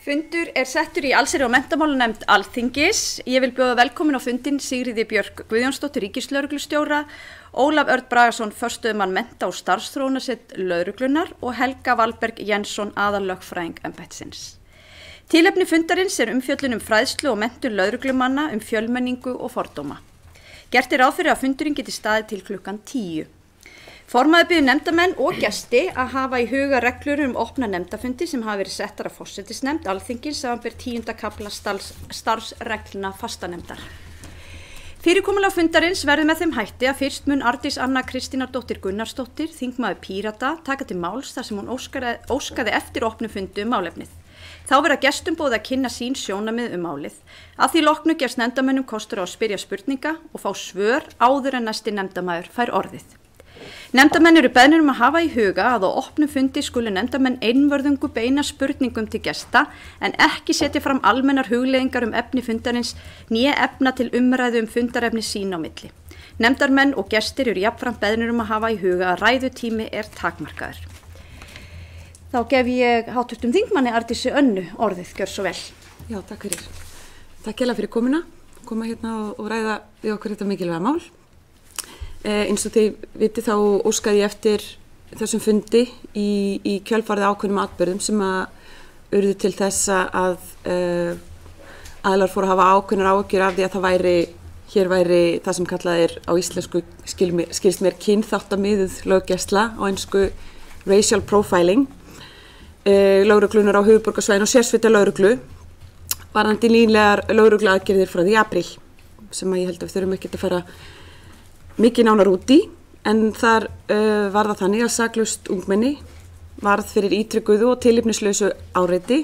Fundur settur í allsherjar- og menntamálanefnd Alþingis. Ég vil bjóða velkomin á fundinn Sigríði Björk Guðjónsdóttir ríkislögreglustjóra, Ólaf Örn Bragason forstöðumann mennta- og starfsþróunarsveit lögreglunnar og Helga Valberg Jensson aðallögfræðing embættisins. Tilefni fundarins umfjöllun fræðslu og menntun lögreglumanna fjölmenningu og fordóma. Gert ráð fyrir að fundurinn geti staðið til klukkan 10. Formaður biður nefndamenn og gesti að hafa í huga reglur opna nefndafundi sem hafa verið settar af forsætisnefnd Alþingis samanber 10. kafla starfsreglna fastanefndar. Fyrirkomulag fundarins verður með þeim hætti að fyrst mun Arndís Anna Kristínardóttir Gunnarsdóttir, þingmaður Pírata, taka til máls þar sem hún óskaði eftir opnu fundi málefnið. Þá verða gestum boðið að kynna sín sjónarmið málið. Að því loknu gefst nefndamönnum kostur á að spyrja spurninga og fá svör áður en næsti nefndamaður fær orðið. Nefndamenn beðnir að hafa í huga að á opnum fundi skulu nefndamenn einvörðungu beina spurningum til gesta en ekki setja fram almennar hugleiðingar efni fundarins né efna til umræðu fundarefni sín á milli. Nefndarmenn og gestir jafnframt beðnir að hafa í huga að ræðutími takmarkaður. Þá gef ég háttvirtum þingmanni Arndísi Önnu orðið, gjör svo vel. Já, takk fyrir. Takk fyrir komuna, koma hérna og ræða við okkur þetta mikilvæga mál. Eins og þið vitið þá óskaði ég eftir þessum fundi í kjölfarið ákveðnum atburðum sem urðu til þess að aðilar fóru að hafa ákveðnar áhyggjur af því að hér væri það sem kallað á íslensku skilst mér kynþáttamiðuð löggæsla á ensku racial profiling lögreglunar á höfuðborgarsvæðinu og sérsveitar lögreglu varðandi nýlegar lögregluaðgerðir frá því í apríl sem ég held að við þurfum ekki að fara mikið nánar út í, en þar var það þannig að saklaust ungmenni varð fyrir ítrygguðu og tilefnislausu áreiti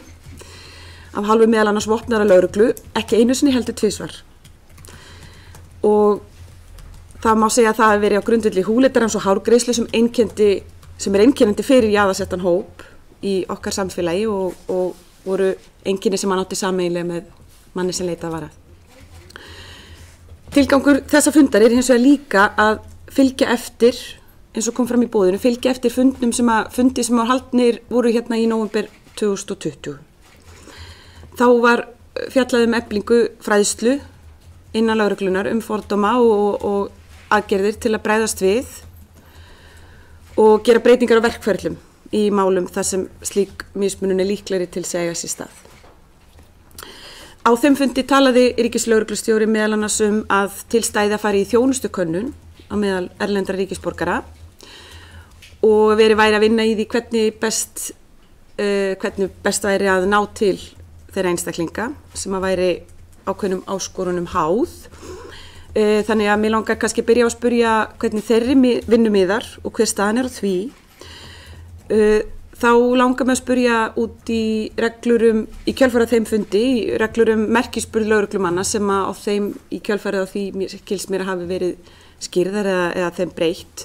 af hálfu meðal annars vopnaðra lögreglu, ekki einu sinni heldur tvisvar. Og það má segja að það hefur verið á grundvelli húleitarans og hárgreiðslu sem einkennandi fyrir jaðarsettan hóp í okkar samfélagi og voru einkenni sem hann átti sameiginlega með manni sem leitað var að. Tilgangur þessa fundar hins vegar líka að fylgja eftir, eins og kom fram í boðinu, fylgja eftir fundi sem haldnir voru hérna í nóvember 2020. Þá var fjallað eflingu fræðslu innan lögreglunar fordóma og aðgerðir til að bregðast við og gera breytingar á verkferlum í málum þar sem slík mismunun líklegri til að eiga sér stað. Á þeim fundi talaði ríkislögreglustjóri meðal annars að til stæði að fara í þjónustukönnun á meðal erlendra ríkisborgara og væri að vinna í því hvernig best væri að ná til þeirra einstaklinga sem væri ákveðnum áskorunum háð. Þannig að mér langar kannski að byrja á að spyrja hvernig þeirri vinnu miðar og hver staðan á því. Þá langar mig að spyrja út í reglur í kjölfarið þeim fundi, reglur merkispurð lögreglumanna sem á þeim í kjölfarið á því skilst mér að hafi verið skýrðar eða þeim breytt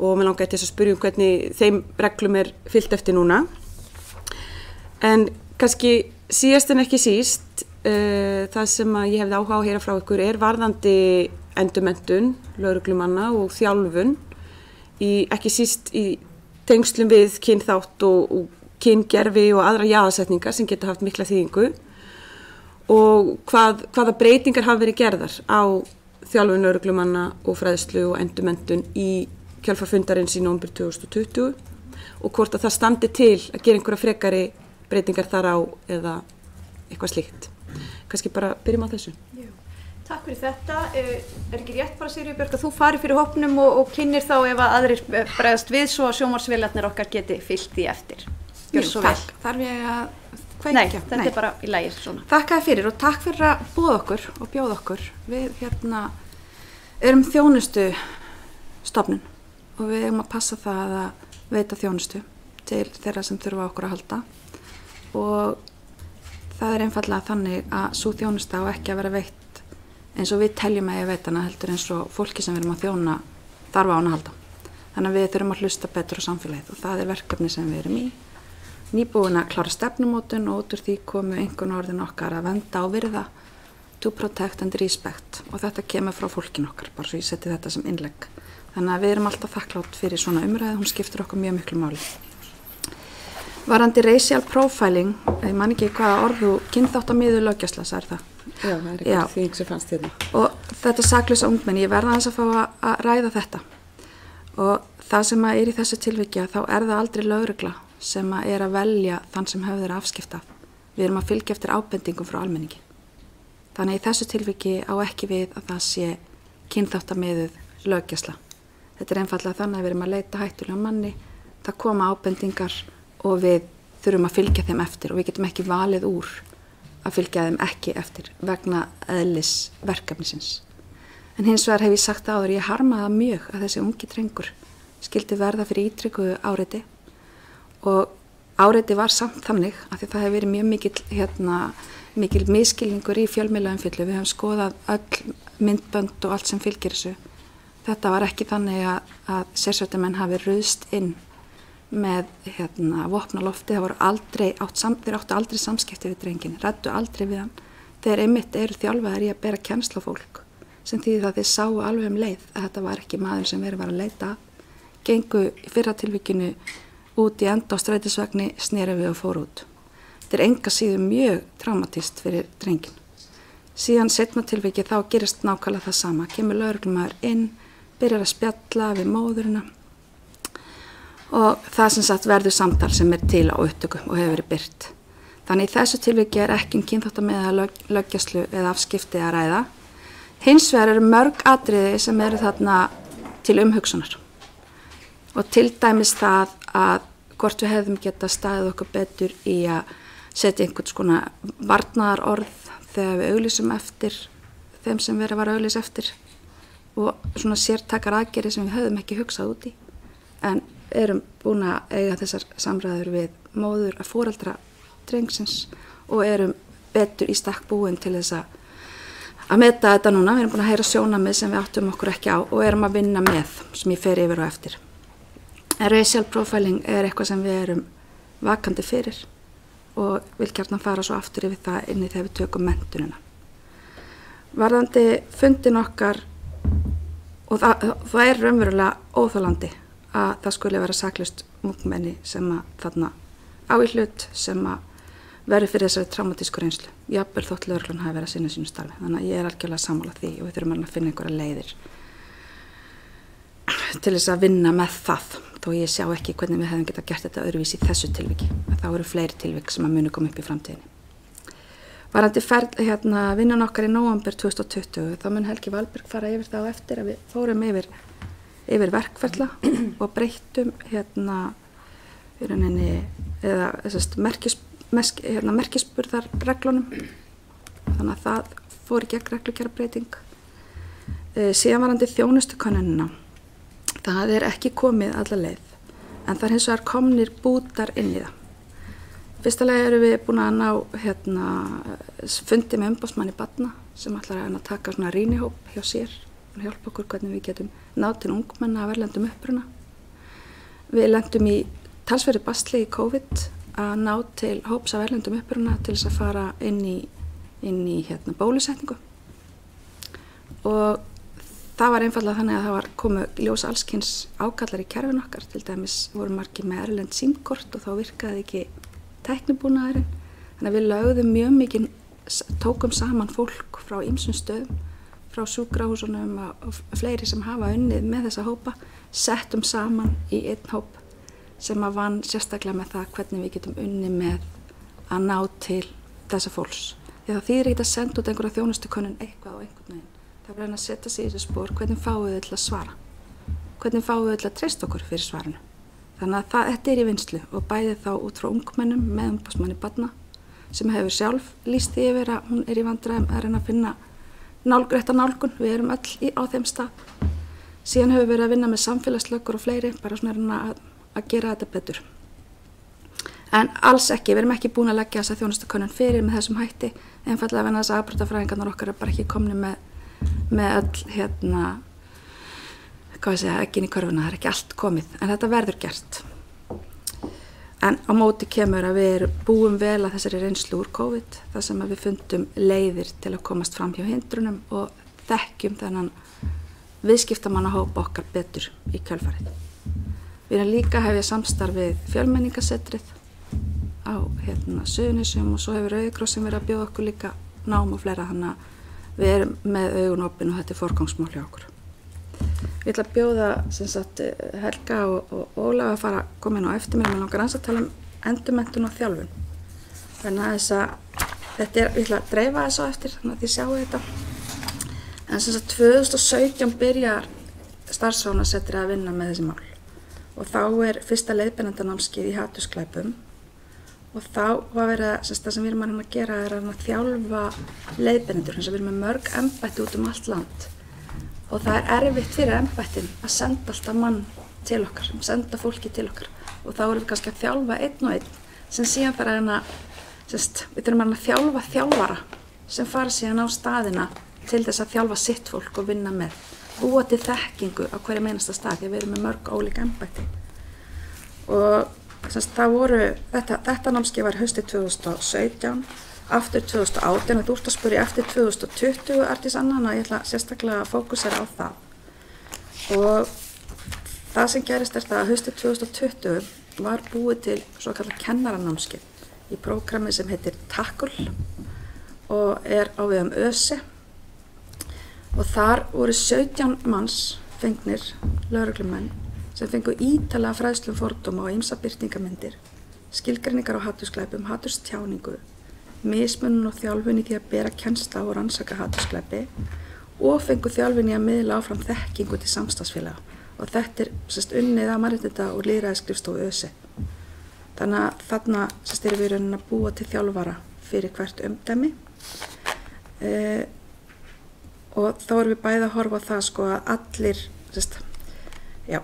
og mig langar til að spyrja hvernig þeim reglum fylgt eftir núna. En kannski síðast en ekki síst, það sem ég hefði áhuga á að heyra frá ykkur varðandi endurmenntun lögreglumanna og þjálfun, ekki síst í tengslum við kynþátt og kyngervi og aðra jaðarsetningar sem geta haft mikla þýðingu og hvaða breytingar hafa verið gerðar á þjálfun lögreglumanna og fræðslu og endurmenntun í kjölfar fundarins í nóvember 2020 og hvort að það standi til að gera einhverja frekari breytingar þar á eða eitthvað slíkt. Kannski bara byrjum á þessu. Takk fyrir þetta. Ekki rétt bara Sigríður Björk að þú fari fyrir hópnum og kynnir þá ef að aðrir bregðast við svo að sjónvarpsvélarnir okkar geti fylgt því eftir. Gjör svo vel. Takk. Þarf ég að kveikja? Nei, þetta bara í lagi svona. Takk fyrir og takk fyrir að boða okkur og bjóða okkur. Við erum þjónustu stofnun og við eigum að passa það að veita þjónustu til þeirra sem þurfa okkur að halda og það einfaldlega þannig að sú þjónusta á ekki að vera veitt eins og við teljum að ég veit hana heldur eins og fólki sem við erum að þjóna þarf á hana að halda. Þannig að við þurfum að hlusta betur á samfélagið og það verkefni sem við erum í. Nýbúin að klára stefnumótun og út úr því komu einhvern orðin okkar að vernda og virða, to protect and respect og þetta kemur frá fólkin okkar, bara svo ég seti þetta sem innlegg. Þannig að við erum alltaf þakklátt fyrir svona umræðu, hún skiptir okkur mjög miklu máli. Varandi racial profiling, ég man ekki hvaða orðu, kynþáttamiðuð löggæsla, það það. Já, það eitthvað þing sem fannst hérna. Og þetta saklausa ungmenni, ég verða aðeins að fá að ræða þetta. Og það sem í þessu tilviki, þá það aldrei lögregla sem að velja þann sem höfður afskipta. Við erum að fylgja eftir ábendingum frá almenningi. Þannig í þessu tilviki á ekki við að það sé kynþáttamiðuð löggæsla. Þetta einfallega þannig að við erum að leita hættulega manni, það koma ábendingar og við þurfum að fylgja þeim eftir og við getum ekki valið úr að fylgja þeim ekki eftir vegna eðlis verkefnisins. En hins vegar hef ég sagt áður, ég harmaði mjög að þessi ungi drengur skildi verða fyrir ítrekuðu áreiti og áreiti var samt þannig að því það hefur verið mjög mikil miskilningur í fjölmiðlaumfyllu. Við höfum skoðað öll myndbönd og allt sem fylgir þessu. Þetta var ekki þannig að sérsveitarmenn hafi ruðst inn með vopnalofti, það voru þeir áttu aldrei samskipti við drengin, ræddu aldrei við hann. Þeir einmitt eru þjálfaðir í að bera kennsl á fólk, sem þýðir það þeir sáu alveg leið að þetta var ekki maður sem verið var að leita að. Gengu í fyrra tilvikinu út í enda á strætisvagni, sneru við og fór út. Þetta enga síður mjög traumatist fyrir drengin. Síðan seinna tilviki þá gerist nákvæmlega það sama, kemur lögreglumaður inn, byrjar að spjalla við móðurina og það sem sagt verður samtal sem til á upptöku og hefur verið birt. Þannig í þessu tilviki ekki kynþáttamiðaða löggæslu eða afskipti að ræða. Hins vegar eru mörg atriði sem eru þarna til umhugsunar. Og til dæmis það að hvort við hefðum getað staðið okkur betur í að setja einhvers konar varnaðarorð þegar við auglýsum eftir þeim sem verið var að auglýsa eftir og svona sértakar aðgerðir sem við höfðum ekki hugsað út í. En erum búin að eiga þessar samræður við móður að foreldra drengsins og erum betur í stakk búin til þess að meta þetta núna. Við erum búin að heyra sjónarmið sem við áttum okkur ekki á og erum að vinna með sem ég fer yfir og eftir. En racial profiling eitthvað sem við erum vakandi fyrir og vil gjarnan fara svo aftur yfir það inni þegar við tökum menntunina. Varðandi fundin okkar, og það raunverulega óþolandi að það skuli vera saklaust ungmenni sem að þarna á í hlut sem að verður fyrir þessari traumatísku reynslu. Jafnvel þótt lögreglan hafi verið að sinna sínu starfi. Þannig að ég algjörlega sammála því og við þurfum að finna einhverja leiðir til þess að vinna með það. Þó ég sjá ekki hvernig við hefum getað gert þetta öðruvísi í þessu tilviki. Þá eru fleiri tilvik sem að munu koma upp í framtíðinni. Varandi vinnan okkar í nóvember 2020, þá mun Helgi Valberg fara yfir það á eftir að við fórum yfir verkferla og breyttum í rauninni merkispurðarreglunum. Þannig að það fór í gegn reglugerðarbreyting. Síðan varandi þjónustukönnunina. Það ekki komið alla leið, en það hins vegar komnir bútar inn í það. Fyrsta lagi erum við búin að ná fundi með umboðsmanni barna sem ætlar að taka svona rýnihóp hjá sér og hjálpa okkur hvernig við getum náð til ungmenna af erlendum uppruna. Við lentum í talsverðu basli í COVID að ná til hóps af erlendum uppruna til þess að fara inn í bólusetningu. Og það var einfallega þannig að það var komið ljós allskyns ákallar í kerfin okkar. Til dæmis voru margir með erlend símkort og þá virkaði ekki tæknibúnaðurinn. Þannig að við lögðum mjög mikið, tókum saman fólk frá ýmsum stöðum, frá sjúkrahúsunum og fleiri sem hafa unnið með þessa hópa, settum saman í einn hóp sem að vann sérstaklega með það hvernig við getum unnið með að ná til þessa fólks. Því það þýðir ekki að senda út einhverja þjónustukönnun eitthvað á einhvern veginn. Það er að setja sig í þessu spór, hvernig fáum við til að svara? Hvernig fáum við til að treysta okkur fyrir svarinu? Þannig að þetta í vinslu og bæði þá út frá ungmennum með umboðsmanni barna sem hefur sjálf lýst því yfir að hún í vandræðum að reyna að finna rétta nálgun. Við erum öll á þeim stað. Síðan hefur við verið að vinna með samfélagslöggur og fleiri, bara svona reyna að gera þetta betur. En alls ekki, við erum ekki búin að leggja þessa þjónustukönnun fyrir með þessum hætti, einfaldlega vegna þess að afbrotafræðingarnar okkar bara ekki komni með öll ekki inn í körfuna, það ekki allt komið, en þetta verður gert. En á móti kemur að við búum vel að þessari reynslu úr COVID, þar sem að við fundum leiðir til að komast fram hjá hindrunum og þekkjum þennan viðskiptamannahóp okkar betur í kjölfarið. Við erum líka að hefja samstarf við Fjölmenningarsetrið á Suðurnesjum og svo hefur Rauði krossin verið að bjóða okkur líka nám og fleira, þannig að við erum með augun opin og þetta er forgangsmál hjá okkur. Ég ætla að bjóða sem sagt, Helga og Ólaf að fara að koma inn á eftir mér. Mér langar aðeins að tala endurmenntun og þjálfun. Þannig að þess að þetta ég ætla að dreifa þessu á eftir þannig að þið sjáu þetta. En sem sagt 2017 byrjar starfsþróunarsetrið að vinna með þessi mál. Og þá fyrsta leiðbeinendanámskeið í hatursglæpum og þá var verið að, það sem við erum að gera að þjálfa leiðbeinendur, eins og við erum með mörg embætti út allt land og það erfitt fyrir embættin að senda alltaf mann til okkar, senda fólki til okkar og þá erum við kannski að þjálfa einn og einn sem síðan þarf við þurfum að þjálfa þjálfara sem fara síðan á staðina til þess að þjálfa sitt fólk og vinna með. Búa til þekkingu á hverjum einasta stað því að við erum með mörg ólíka embætti. Og það voru, þetta námskeið var haustið 2017, aftur 2018, þú ert að spyrja eftir 2020, Arndís Anna, ég ætla sérstaklega að fókusera á það. Og það sem gerist það að haustið 2020 var búið til svo kallað kennaranámskeið í prógrammi sem heitir Tackle og á vegum ÖSE. Og þar voru 17 manns fengnir lögreglumenn sem fengu ítarlega fræðslu fordóma og ýmsa birtingarmyndir, skilgreiningar á hatursglæpum, haturstjáningu, mismunun og þjálfun í því að bera kennsla og rannsaka hatursglæpi og fengu þjálfun í að miðla áfram þekkingu til samstarfsfélaga. Og þetta unnið að mannréttinda og lýðræðisskrifstofu ÖSE. Þannig að þarna erum við raunin að búa til þjálfara fyrir hvert umdæmi. Og þá erum við bæði að horfa á það að allir,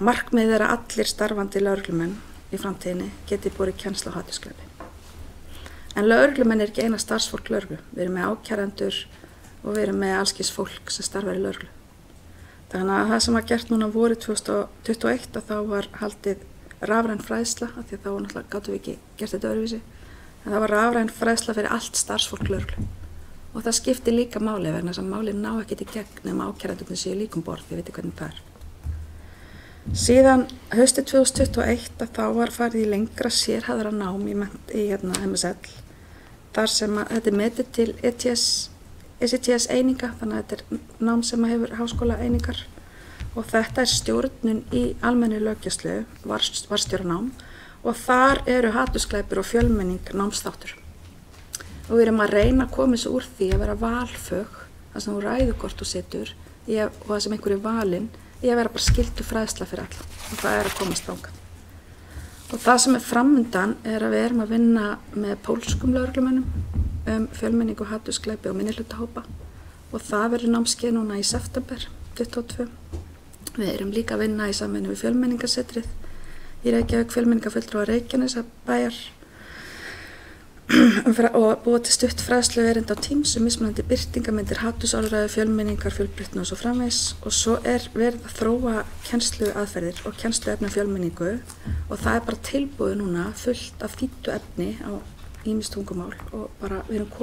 markmiðið að allir starfandi lögreglumenn í framtíðinni geti borið kennslu á hatursglæpi. En lögreglumenn ekki eina starfsfólk lögreglu. Við erum með ákærendur og við erum með allskis fólk sem starfar í lögreglu. Þannig að það sem var gert núna vorið 2021 að þá var haldið rafræn fræðsla, af því að þá náttúrulega gátum við ekki gert þetta öðruvísi. En það var rafræn fræðsla fyrir allt starfsfólk lögreglu. Og það skiptir líka máli vegna þess að málið ná ekki til gegn nema ákærendurnir séu líka borð, þið veitir hvernig það er. Síðan haustið 2021 að þá var farið í lengra sérhæfðara nám í MSL, þar sem að þetta metið til ECTS eininga, þannig að þetta er nám sem hefur háskóla einingar og þetta stjórnun í almennu löggæslu, varstjóranám og þar eru hatursglæpir og fjölmenning námsþáttur. Og við erum að reyna að koma þessu úr því að vera valfög, það sem þú ræður hvort þú setur og það sem einhver valinn, í að vera bara skyldu fræðsla fyrir alla og það að komast þangað. Og það sem framundan að við erum að vinna með pólskum lögreglumönnum fjölmenning og hatursglæpi og minnihlutahópa og það verður námskeið núna í september 2022. Við erum líka að vinna í samvinnu við fjölmenningarsetrið í Reykjavík, fjölmenningarfulltrúar Reykjanesbæjar og búið til stutt fræðslu erinda á Teams mismunandi birtingarmyndir, hatursorðræðu, fjölmenningar, fjölbreytni og svo framvegis og svo verið að þróa kennsluaðferðir og kennsluefni fjölmenningu og það bara tilbúið núna fullt af þýddu efni á ýmis tungumál og bara við erum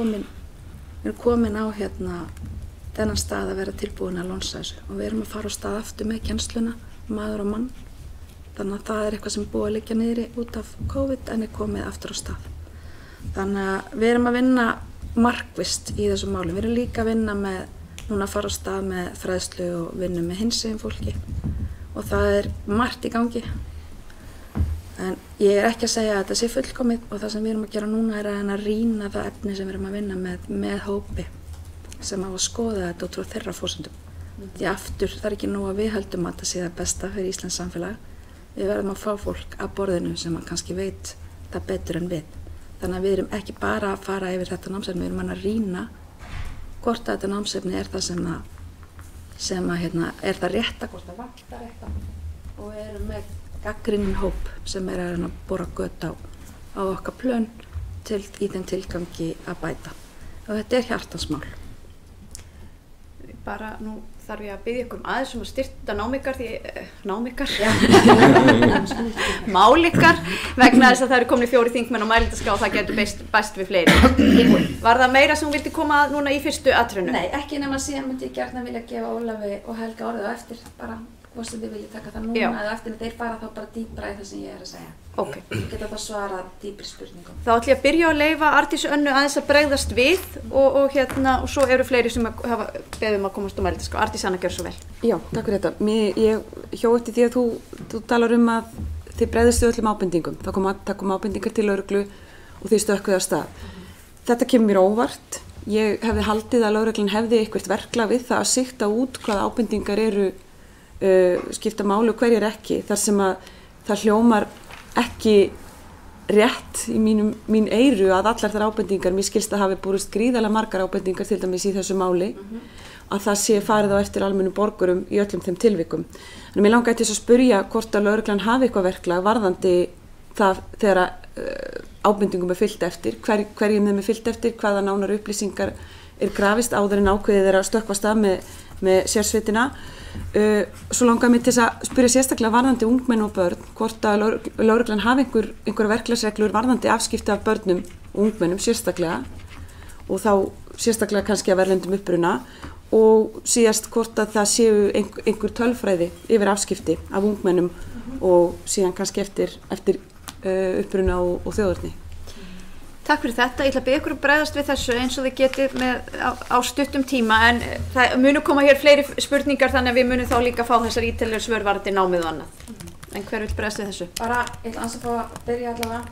komin á þennan stað að vera tilbúin að lonsa þessu og við erum að fara á stað aftur með kennsluna, maður og mann, þannig að það er eitthvað sem búið að liggja niðri út af COVID en er komið aftur á stað. Þannig að við erum að vinna markvisst í þessum málum. Við erum líka að vinna með núna að fara á stað með fræðslu og vinna með hinsegin fólki og það er margt í gangi. En ég er ekki að segja að þetta sé fullkomið og það sem við erum að gera núna er að rýna það efni sem við erum að vinna með hópi sem á að skoða þetta út frá þeirra forsendum. Því aftur það er ekki nóg að við höldum að þetta sé það besta fyrir Íslands samfélag. Við verðum að fá fólk að borðinu sem kannski veit það betur en við. Þannig að við erum ekki bara að fara yfir þetta námsefni, við erum að rýna hvort að þetta námsefni er það sem er það rétta, hvort það vantar eitthvað og við erum með gagnrýninn hóp sem er að bora göt á okkar plön í þeim tilgangi að bæta og þetta er hjartansmál. Bara nú þarf ég að biðja ykkur aðeins að styrta málikar vegna þess að það eru komin 4 þingmenn á mælendaskrá og það getur bæst við fleiri. Var það meira sem þú vildi koma að núna í fyrstu atriðinu? Nei, ekki nema síðan myndi ég gjarnan vilja gefa Ólafi og Helga orðið á eftir, bara hvort sem þið viljið taka það núna eða eftir að þeir fara þá bara dýpra í það sem ég að segja. Ok. Þú geta þá svarað dýpri spurningum. Þá ætlum ég að byrja að leyfa Arndísi Önnu aðeins að bregðast við og svo eru fleiri sem hafa beðið að komast á mælendaskrá. Arndís, Anna, gjör svo vel. Já, takk fyrir þetta. Ég hjó eftir því að þú talar að þið bregðist við öllum ábendingum. Það kom ábendingar til lögreglu og þið stökkuðu af stað. Þetta kemur mér óvart. Ég hefði haldið að lögreglan hefði eitthvað verklag við það að sigta út hvaða ábendingar eru skipta máli og hverjir ekki, þar sem að það hljómar ekki rétt í mín eyru að allar þær ábendingar, mér skilst að hafi búist gríðarlega margar ábendingar til dæmis í þessu máli, að það sé farið á eftir almennum borgurum í öllum þeim tilvikum. En mér langaði til þess að spyrja hvort að lögreglan hafi eitthvað verklag varðandi það þegar ábendingum fylgt eftir, hverjum þeim fylgt eftir, hvaða nánar upplýsingar grafist áður en ákveðið að stökkva af stað með sérsveitina. Svo langaði mig til þess að spyrja sérstaklega varðandi ungmenn og börn, hvort að lögreglan hafi einhverjar verklagsreglur varðandi afskipti af börnum og ungmennum sérstaklega, og þá sérstaklega kannski af erlendum uppruna, og síðast hvort að það séu einhver tölfræði yfir afskipti af ungmennum og síðan kannski eftir uppruna og þjóðerni. Takk fyrir þetta. Ég ætla að biðja ykkur að bregðast við þessu eins og þið getið á stuttum tíma, en það munu koma hér fleiri spurningar þannig að við munum þá líka fá þessar ítarlegri svör varðandi námið og annað. En hver vill bregðast við þessu? Bara, ég ætla að fá að byrja allavega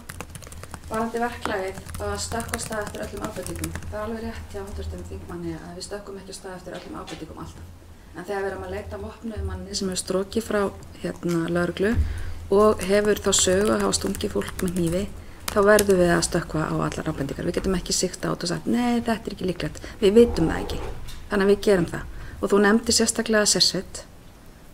varðandi verklagið að stökkva af stað eftir öllum ábendingum. Það alveg rétt hjá hv. Þingmanni að við stökkum ekki af stað eftir öllum ábendingum alltaf. En þegar við erum að leita vopnuðum manni sem hefur strokið frá lögreglu og hefur þá sögu að hafa stungið fólk með hnífi, þá verðum við að stökkva á allar ábendingar. Við getum ekki sigta át og sagt, nei, þetta ekki líklegt. Við vitum það ekki. Þannig að við gerum það. Og þú nefndi sérstaklega sérsveit.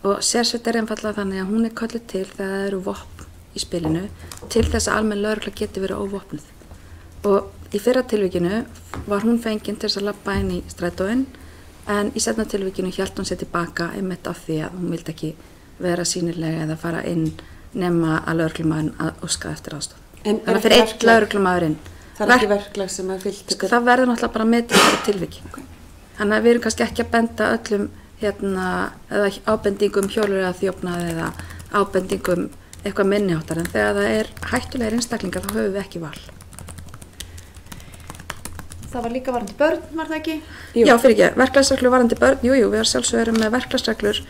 Og sérsveit einfallega þannig að hún kölluð til þegar það eru vopn í spilinu til þess að almenn lögregla geti verið óvopnuð. Og í fyrra tilvikinu var hún fengin til þess að labba inn í strætóinn, en í seinna tilvikinu hélt hún sér tilbaka einmitt af því að hún vildi ekki vera sýnilega eða fara inn nema að lögreglumaðurinn að óska eftir aðstoð. Þannig að fyrir einn lögreglumaðurinn. Það ekki verklag sem að fylgt? Það verður náttúrulega bara metið fyrir tilviki. Þannig að við erum kannski ekki að benda öllum eða ábendingum hjólur eða þjófnað eða ábendingum eitthvað minniháttar, en þegar það er hættulegir einstaklingar þá höfum við ekki val. Það var líka varðandi börn, var það ekki? Já, fyrir ekki. Verklagsreglur varðandi börn, jú, við sjálfsög erum með verklagsreglur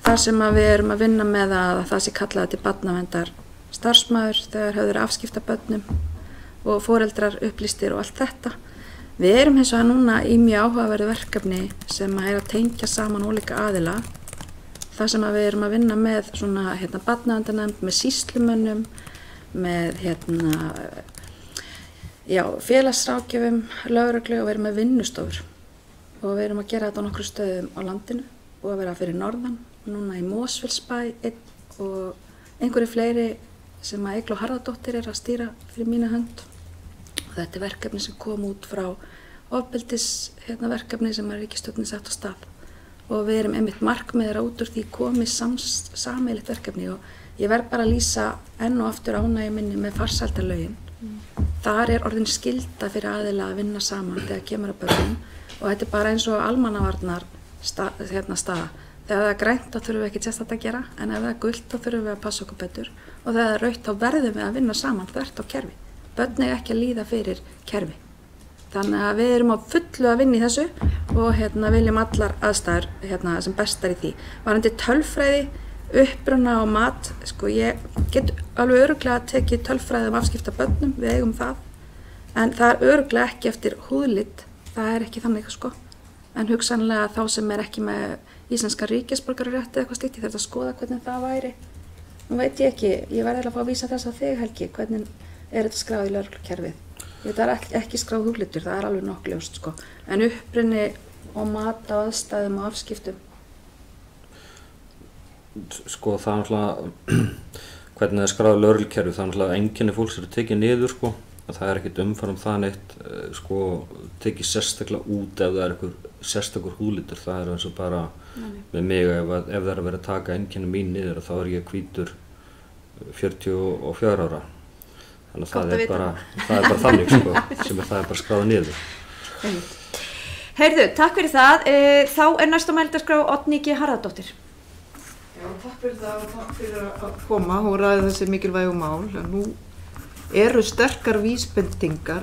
þar sem við erum að vinna með að það sé kallað til barnaverndar starfsmaður þegar höfður afskipta börnum og foreldrar upplýstir og allt þetta. Við erum hins vegar núna í mjög áhugaverðu verkefni sem að tengja saman ólíka aðila, þar sem við erum að vinna með svona barnaverndarnefnd, með sýslumönnum, með félagsráðgjöfum, lögreglu, og við erum með vinnustofur og við erum að gera þetta á nokkru stöðum á landinu og að vera fyrir norðan, núna í Mosfellsbæ og einhverju fleiri sem að Eygló Harðardóttir að stýra fyrir mína hönd. Og þetta er verkefni sem kom út frá ofbeldisverkefni sem að ríkisstjórnin sett á stað. Og við erum einmitt markmiðir út úr því komið sameiginlegt verkefni, og ég verð bara að lýsa enn og aftur ánægju minni með farsældarlögin. Þar er orðin skylda fyrir aðila að vinna saman þegar kemur að börnum, og þetta er bara eins og almannavarnar staða. Þegar það er grænt þá þurfum við ekki sérstakt að gera, en ef það er gult þá þurfum við að passa okkur betur, og þegar það er rautt þá verðum við að vinna saman þvert á kerfi. Börn eiga ekki að líða fyrir kerfi. Þannig að við erum á fullu að vinna í þessu og viljum allar aðstæður sem bestar í því. Varðandi tölfræði, uppruna og mat, ég get alveg örugglega tekið tölfræði afskipta börnum, við eigum það, en það er örugglega ekki eftir húðlit, það er ekki þannig en hugsanlega þá sem er ekki með íslenska ríkisborgararétt eða eitthvað slíkt, ég þarf að skoða hvernig það væri. Nú veit ég ekki, ég verði að fá að vísa þess að þig, Helgi, hvernig er þetta skráð í lögreglukerfið. Þetta er ekki skráð húðlitur, það er alveg nokkuð ljóst, en uppruni og mat á aðstæðum og afskiptum. Það er náttúrulega, hvernig það er skráð í lögreglukerfið, það er náttúrulega einkenni fólks eru tekið niður, það er ekkert umfram það neitt, tekið sérstaklega út ef það er einhver sérstakur húðlitur. Það er eins og bara með mig, ef það er að vera að taka einkenni mín niður, þá er ég hvítur 44 ára. Þannig að það er bara þannig, sem það er bara skráð niður. Heyrðu, takk fyrir það. Þá er næst á mælendaskrá Oddný G. Harðardóttir. Já, takk fyrir það og takk fyrir að koma og ræða þessi mikilvægu mál. Nú eru sterkar vísbendingar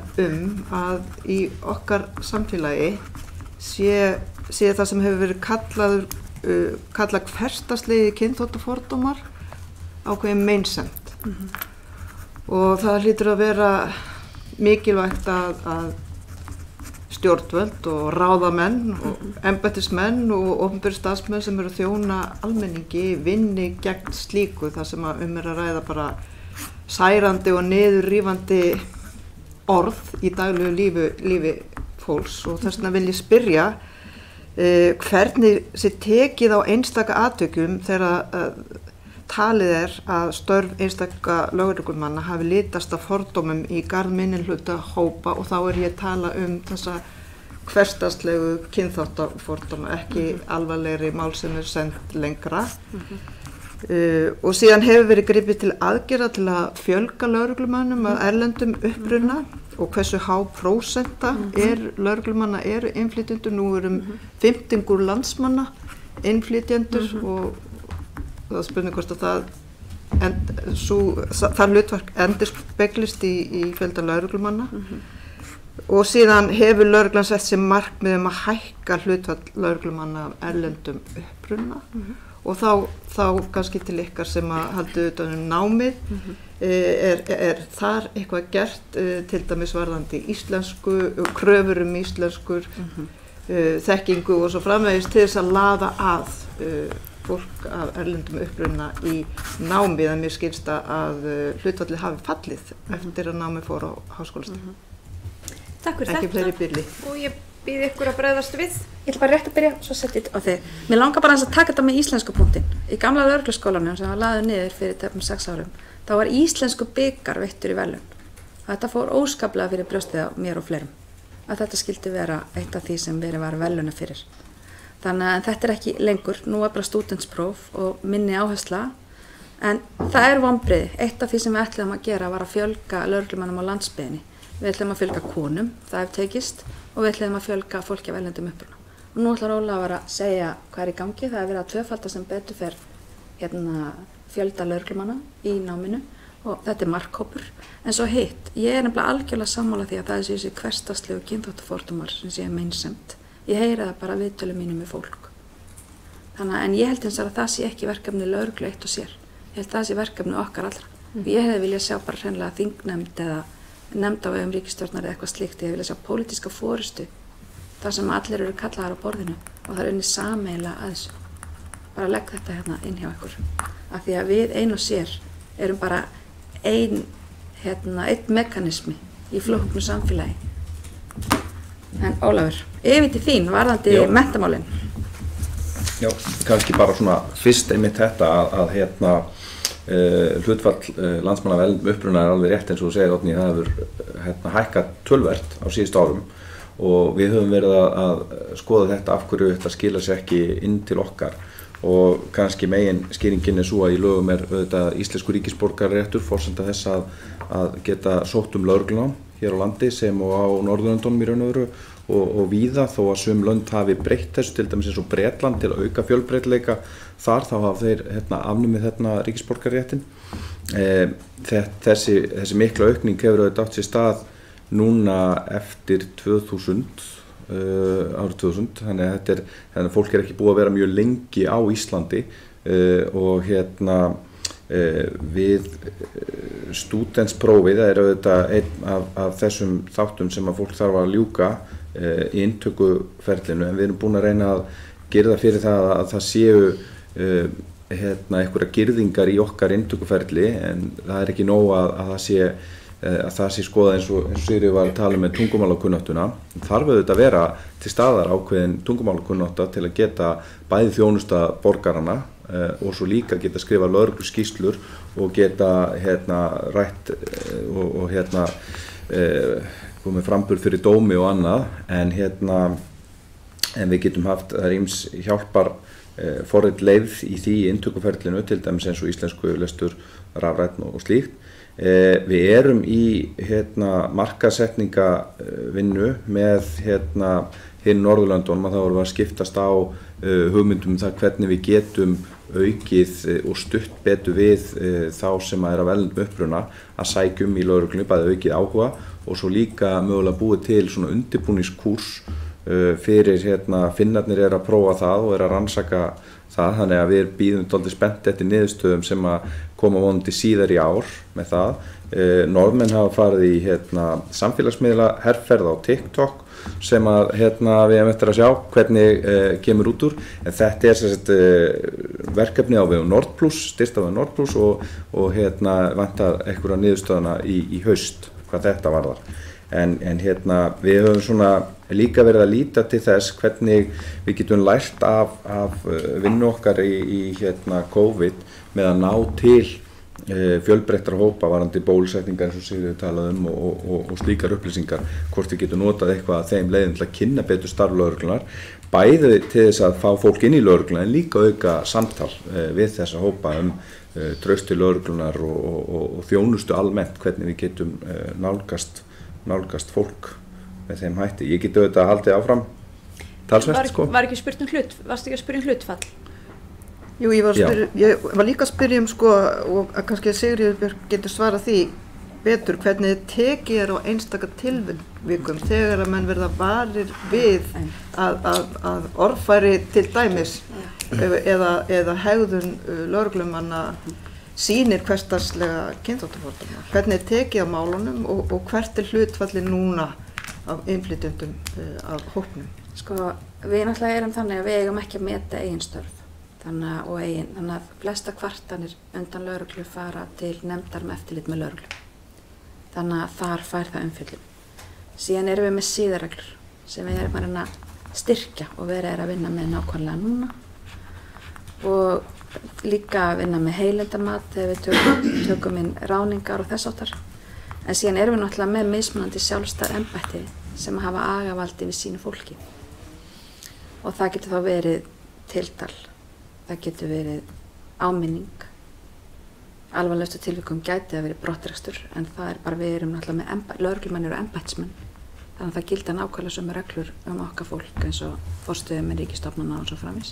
að í okkar samfélagi sé það sem hefur verið kallað hversdagslegi kynþáttafordómar ákveðin meinsemd. Og það hlýtur að vera mikilvægt að stjórnvöld og ráðamenn og embættismenn og opinberir starfsmenn sem eru að þjóna almenningi vinni gegn slíku þar sem að að ræða bara særandi og niðurrífandi orð í daglegu lífi fólks og þess vegna vil ég spyrja hvernig sé tekið á einstaka atvikum þegar talið að störf einstaka lögreglumanna hafi litast af fordómum í garð minnihluta hópa og þá ég að tala þessa hversdagslegu kynþáttafordóma, ekki alvarlegri mál sem send lengra. Og síðan hefur verið gripið til aðgerða til að fjölga lögreglumönnum af erlendum uppruna og hversu há prósenta lögreglumanna eru innflytjendur. Nú fimmtungur landsmanna innflytjendur og það spurning hvort að það hlutverk endurspeglist í fjölda lögreglumanna og síðan hefur lögreglan sett sér markmið að hækka hlutfall lögreglumanna af erlendum uppruna og þá kannski til ykkar sem að halda utan námið þar eitthvað gert til dæmis varðandi íslensku, kröfur íslenskur, þekkingu og svo framvegis til þess að laða að fólk af erlendum uppruna í námið að mér skilst að hlutfallið hafi fallið eftir að námið fór á háskólastig. Takk fyrir ekki fleiri byrli. Og ég býð ykkur að bregðast við. Ég ætla bara rétt að byrja og svo setja þetta á þig. Mér langar bara að taka þetta með íslensku punktin. Í gamla lögregluskólanum sem var lagður niður fyrir tæpum 6 árum, þá var íslensku bikar veittur í verðlaun. Þetta fór óskaplega fyrir brjóstið á mér og fleirum. Að þetta skildi vera eitt af því sem verið var verðlauna fyrir. Þannig að þetta ekki lengur, nú bara stúdentspróf og minni áhersla. En það vonbrigði. Eitt af því sem við ætluðum að gera var að fjölga lögreglumönnum á landsbyggðinni. Við ætlum að fjölga konum, það hefur tekist, og við ætlum að fjölga fólki af erlendum uppruna. Og nú ætlar Ólafur að segja hvað í gangi. Það verið að tvöfalda sem betur fer fjölda lögreglumanna í náminu og þetta markhópur. En svo hitt, ég nefnilega algjörlega sammála því að það þessi hversdagslegu kynþáttafordómar sem sé meinsemd. Ég heyri það bara viðtölum mínum með fólk. En ég held eins að það sé ekki verkefni lögreglu eitt og sér. Ég held það sé verkefni okkar allra. Ég hefði viljað sjá bara hreinlega þingnefnd eða nefnd á vegum ríkisstjórnar eða eitthvað slíkt. Ég vilja sjá pólitíska forystu þar sem allir eru kallaðar á borðinu og það unnið sameiginlega að þessu. Bara legg þetta inn hjá ykkur. Af því að við ein og sér erum bara einn mekanismi í flóknu samfélagi. En Ólafur, yfir til þín varðandi menntamálin. Já, kannski bara svona fyrst einmitt þetta að hlutfall landsmanna af erlendum uppruna alveg rétt eins og þú segir, Oddný, það hefur hækkað töluvert á síðustu árum og við höfum verið að skoða þetta af hverju þetta skilar sér ekki inn til okkar og kannski megin skýringin svo að í lögum auðvitað íslensku ríkisborgararéttur forsenda þess að geta sótt lögreglunám hér á landi sem og á Norðurlöndunum í raun og veru og víða þó að sum lönd hafi breytt þessu til dæmis eins og Bretland til að auka fjölbreytileika þar þá hafa þeir afnumið ríkisborgararéttinn. Þessi mikla aukning hefur auðvitað átt sér stað núna eftir 2000 árið 2000 þannig að fólk ekki búið að vera mjög lengi á Íslandi og við stúdentsprófið það auðvitað einn af þessum þáttum sem að fólk þarf að ljúka í inntökuferlinu en við erum búin að reyna að girða fyrir það að það séu einhverja girðingar í okkar inntökuferli en það ekki nóg að það sé skoðað eins og Sigríður var að tala með tungumálakunnáttuna. Þarf auðvitað að vera til staðar ákveðin tungumálakunnátta til að geta bæði þjónusta borgarana og svo líka geta skrifa lögregluskýrslur og geta rætt og komið framburð fyrir dómi og annað en við getum haft ýmis hjálpar forrit leið í því inntökuferlinu til dæmis eins og íslensku lestur rafrænn og slíkt Við erum í markaðssetningavinnu með hinn Norðurlöndunum að þá erum við að skiptast á hugmyndum það hvernig við getum aukið og stutt betur við þá sem að af erlendum uppruna að sækjum í lögreglunni, bæði aukið áhuga og svo líka mögulega búið til svona undirbúningskúrs fyrir Finnarnir að prófa það og að rannsaka það, þannig að við bíðum dálítið spennt eftir niðurstöðum sem að koma vonandi síðar í ár með það. Norðmenn hafa farið í samfélagsmiðla herferð á TikTok sem að við hefum eftir að sjá hvernig kemur út úr, en þetta verkefni á vegum Nordplus, styrkt á vegum Nordplus og vantar einhverja niðurstöðuna í haust hvað þetta varðar. En við höfum svona líka verið að líta til þess hvernig við getum lært af vinnu okkar í COVID með að ná til fjölbreyttra hópa varðandi bólusetningar eins og Sigríður talaði og slíkar upplýsingar, hvort við getum notað eitthvað að þeim leiðum til að kynna betur starf lögreglunnar, bæði til þess að fá fólk inn í lögregluna en líka auka samtal við þessa hópa traust til lögreglunnar og þjónustu almennt, hvernig við getum nálgast fólk með þeim hætti. Ég geti auðvitað haldið áfram talsvert Var ekki spurt varstu ekki að spyrja hlutfall? Jú, ég var líka að spyrja og kannski Sigríður Björk getur svarað því betur hvernig tekið á einstaka tilvikum þegar að menn verða varir við að orðfæri til dæmis eða hegðun lögreglumanna sýnir hversdagslega kynþáttafordóma. Hvernig tekið á málunum og hvert hlutfallið núna af innflytjendum af hópnum? Við náttúrulega erum þannig að við eigum ekki að meta eigin störf. Þannig að flesta kvartanir undan lögreglu fara til nefndar með eftirlit með lögreglu. Þannig að þar fær það umfjöllun. Síðan erum við með siðareglur sem við erum að reyna að styrkja og við erum að vinna með nákvæmlega núna. Og líka að vinna með heilendamat þegar við tökum inn ráningar og þess áttar. En síðan erum við náttúrulega með mismunandi sjálfstæð embætti sem hafa agavaldi við sínu fólki. Og það getur þá verið tiltal. Það getur verið áminning, alvarlegustu tilvikum gæti að verið brottrekstur, en það bara við erum náttúrulega með lögreglumennir og embættismenn, þannig að það gilda nákvæmlega sömu reglur okkar fólk eins og forstöðumenn ríkisstofnana og svo framvegis.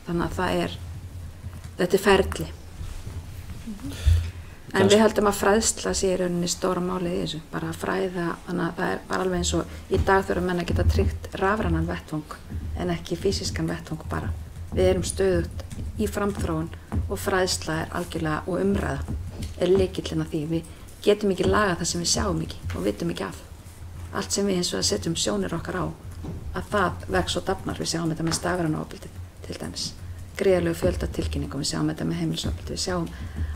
Þannig að þetta ferli. En við höldum að fræðsla sé í rauninni stóra málið í þessu, bara að fræða, þannig að það bara alveg eins og í dag þurfa menn að geta tryggt rafrænan vettvang en ekki fýsískan vettvang bara. Við erum stöðugt í framþróun og fræðsla algjörlega og umræða lykillinn að því. Við getum ekki lagað það sem við sjáum ekki og vitum ekki af. Allt sem við eins og að setjum sjónir okkar á, að það vex og dafnar. Við sjáum þetta með stafræna ofbeldi til dæmis. Gríðarlegu fjöldatilkynningum, við sjáum þetta með heimilisofbeldi. Við sjáum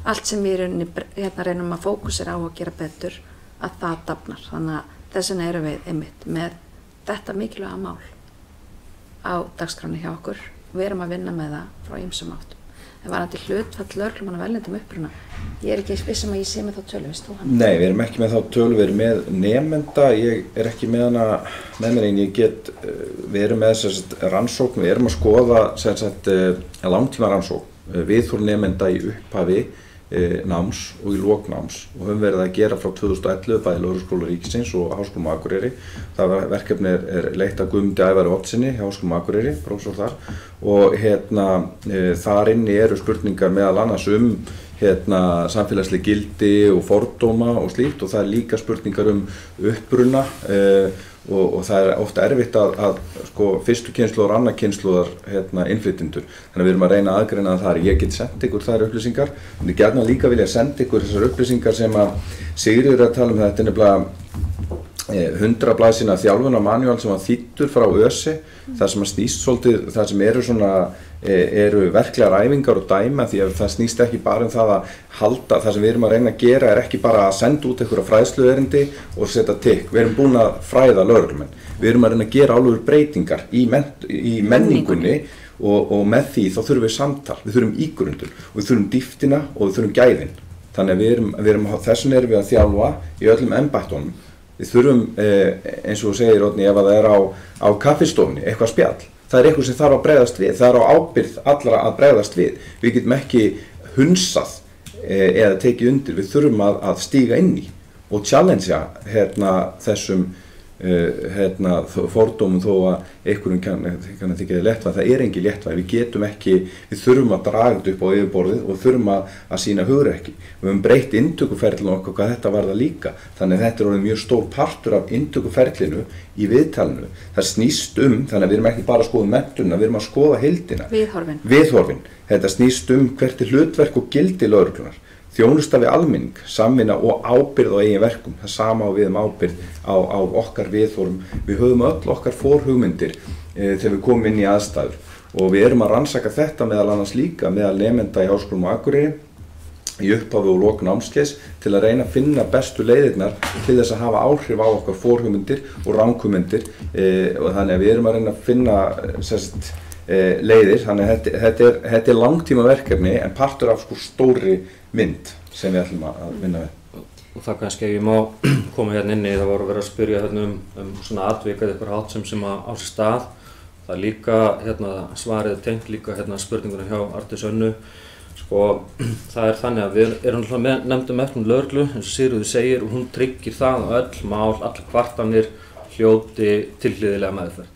allt sem við reynum að fókusera á að gera betur, að það dafnar. Þannig að þess vegna erum við einmitt með þetta mikilvæga mál á dagskráni hjá okkur. Við erum að vinna með það frá ýmsum áttum. En varðandi hlutfall lögreglumanna af erlendum uppruna, ég er ekki viss að ég sé með þá tölu, veist þú hann? Nei, við erum ekki með þá tölu, við erum með nemenda, ég er ekki með hana með mér einn, við erum með rannsókn, við erum að skoða langtíma rannsókn, viðhorf nemenda í upphafi náms og í lok náms og höfum verið að gera frá 2011 bæði Lögregluskóla ríkisins og Háskólum á Akureyri. Það verkefni er leitt af Guðmundi Ævari Oddssyni, Háskólum á Akureyri, prófessor þar og þar inni eru spurningar meðal annars samfélagsleg gildi og fordóma og slíkt og það er líka spurningar uppruna og það er ofta erfitt að fyrstu kynslóðar og annað kynslóðar innflytjendur. Þannig að við erum að reyna að aðgreina það þar. Ég get senda ykkur þær upplýsingar, en ég gæti líka vilja senda ykkur þessar upplýsingar sem að Sigríður er að tala þetta er nefnilega 100 blaðsíðna þjálfunarmanjúal sem var þýddur frá ÖSE, þar sem að snýst svolítið, þar sem eru verklegar æfingar og dæma því að það snýst ekki bara það að halda, það sem við erum að reyna að gera er ekki bara að senda út einhverja fræðsluerindi og setja tikk. Við erum búin að fræða lögreglumenn. Við erum að reyna að gera alveg breytingar í menningunni og með því þá þurfum við samtal, við þurfum ígrundun og við þurfum dýptina og við þurfum gæðin. Þannig að þessun erum við að þjálfa í öllum embættunum. Við þurfum, eins og þú segir Oddný, ef það er á kaffistofni, eitthvað spjall. Það er eitthvað sem þarf að bregðast við, það er á ábyrgð allra að bregðast við. Við getum ekki hunsað eða tekið undir, við þurfum að stíga inn í og challengea þessum fordómum þó að einhverjum kann þykja léttvægt, það engin léttvægt, við þurfum að draga þetta upp á yfirborðið og þurfum að sýna hugrekki. Við höfum breytt inntökuferlinu okkar hvað þetta varðar líka, þannig að þetta orðið mjög stór partur af inntökuferlinu í viðtalinu. Það snýst þannig að við erum ekki bara að skoða menntunina, við erum að skoða heildina. Viðhorfin. Þetta snýst hvert hlutverk og gildi lögreglunnar. Þjónusta við almenning, samvinna og ábyrgð á eigin verkum. Það sama á við ábyrgð á okkar viðhorfum. Við höfum öll okkar forhugmyndir þegar við komum inn í aðstæður og við erum að rannsaka þetta meðal annars líka meðal nemenda í Háskólanum á Akureyri í upphafi og lok námskeiðs til að reyna að finna bestu leiðirnar til þess að hafa áhrif á okkar forhugmyndir og ranghugmyndir og þannig að við erum að reyna að finna leiðir, þannig að þetta langtíma verkefni en partur af stórri mynd sem við ætlum að vinna við. Og það kannski ef ég má koma hérna inni, það var að vera að spyrja um svona atvikað eitthvað hátsem sem á sér stað. Það er líka svarið tengt líka spurningunum hjá Arndísi Önnu. Það er þannig að við erum nefndum eftir lögreglu, eins og Sigríður segir, og hún tryggir það að öll mál, allar kvartanir hljóti tilhlýðilega meðferð.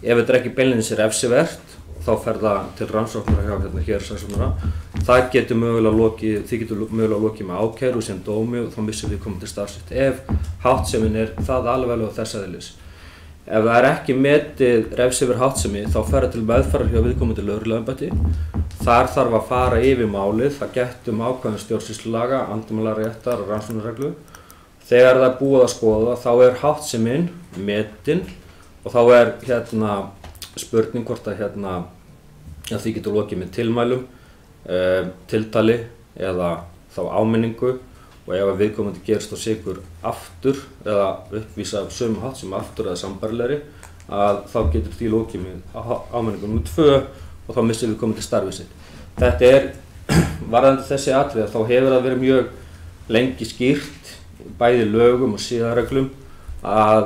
Ef þetta ekki beinlínis refsivert, þá fer það til rannsóknar hjá héraðssaksóknara. Það getur mögulega lokið með ákæru sem dómi og þá missum við komið til starfsett. Ef háttsemin það alvarleg og þess eðlis. Ef það ekki metið refsivert háttsemi, þá fer það til meðferðar hjá viðkomandi lögregluembætti. Þar þarf að fara yfir málið, það getur ákvæðum stjórnsýslulaga, andmælaréttar og rannsóknarreglu. Þegar það er búið að skoða, þá háttsemin metin og þá spurning hvort að því getur lokið með tilmælum, tiltali eða þá áminningu og ef viðkomandi gerist á sigur aftur eða uppvísa sömu háttsemi aftur eða sambærilegri að þá getur því lokið með áminningu nr. 2 og þá missir viðkomandi starfið sitt. Þetta varðandi þessi atriði þá hefur það verið mjög lengi skýrt bæði lögum og siðareglum að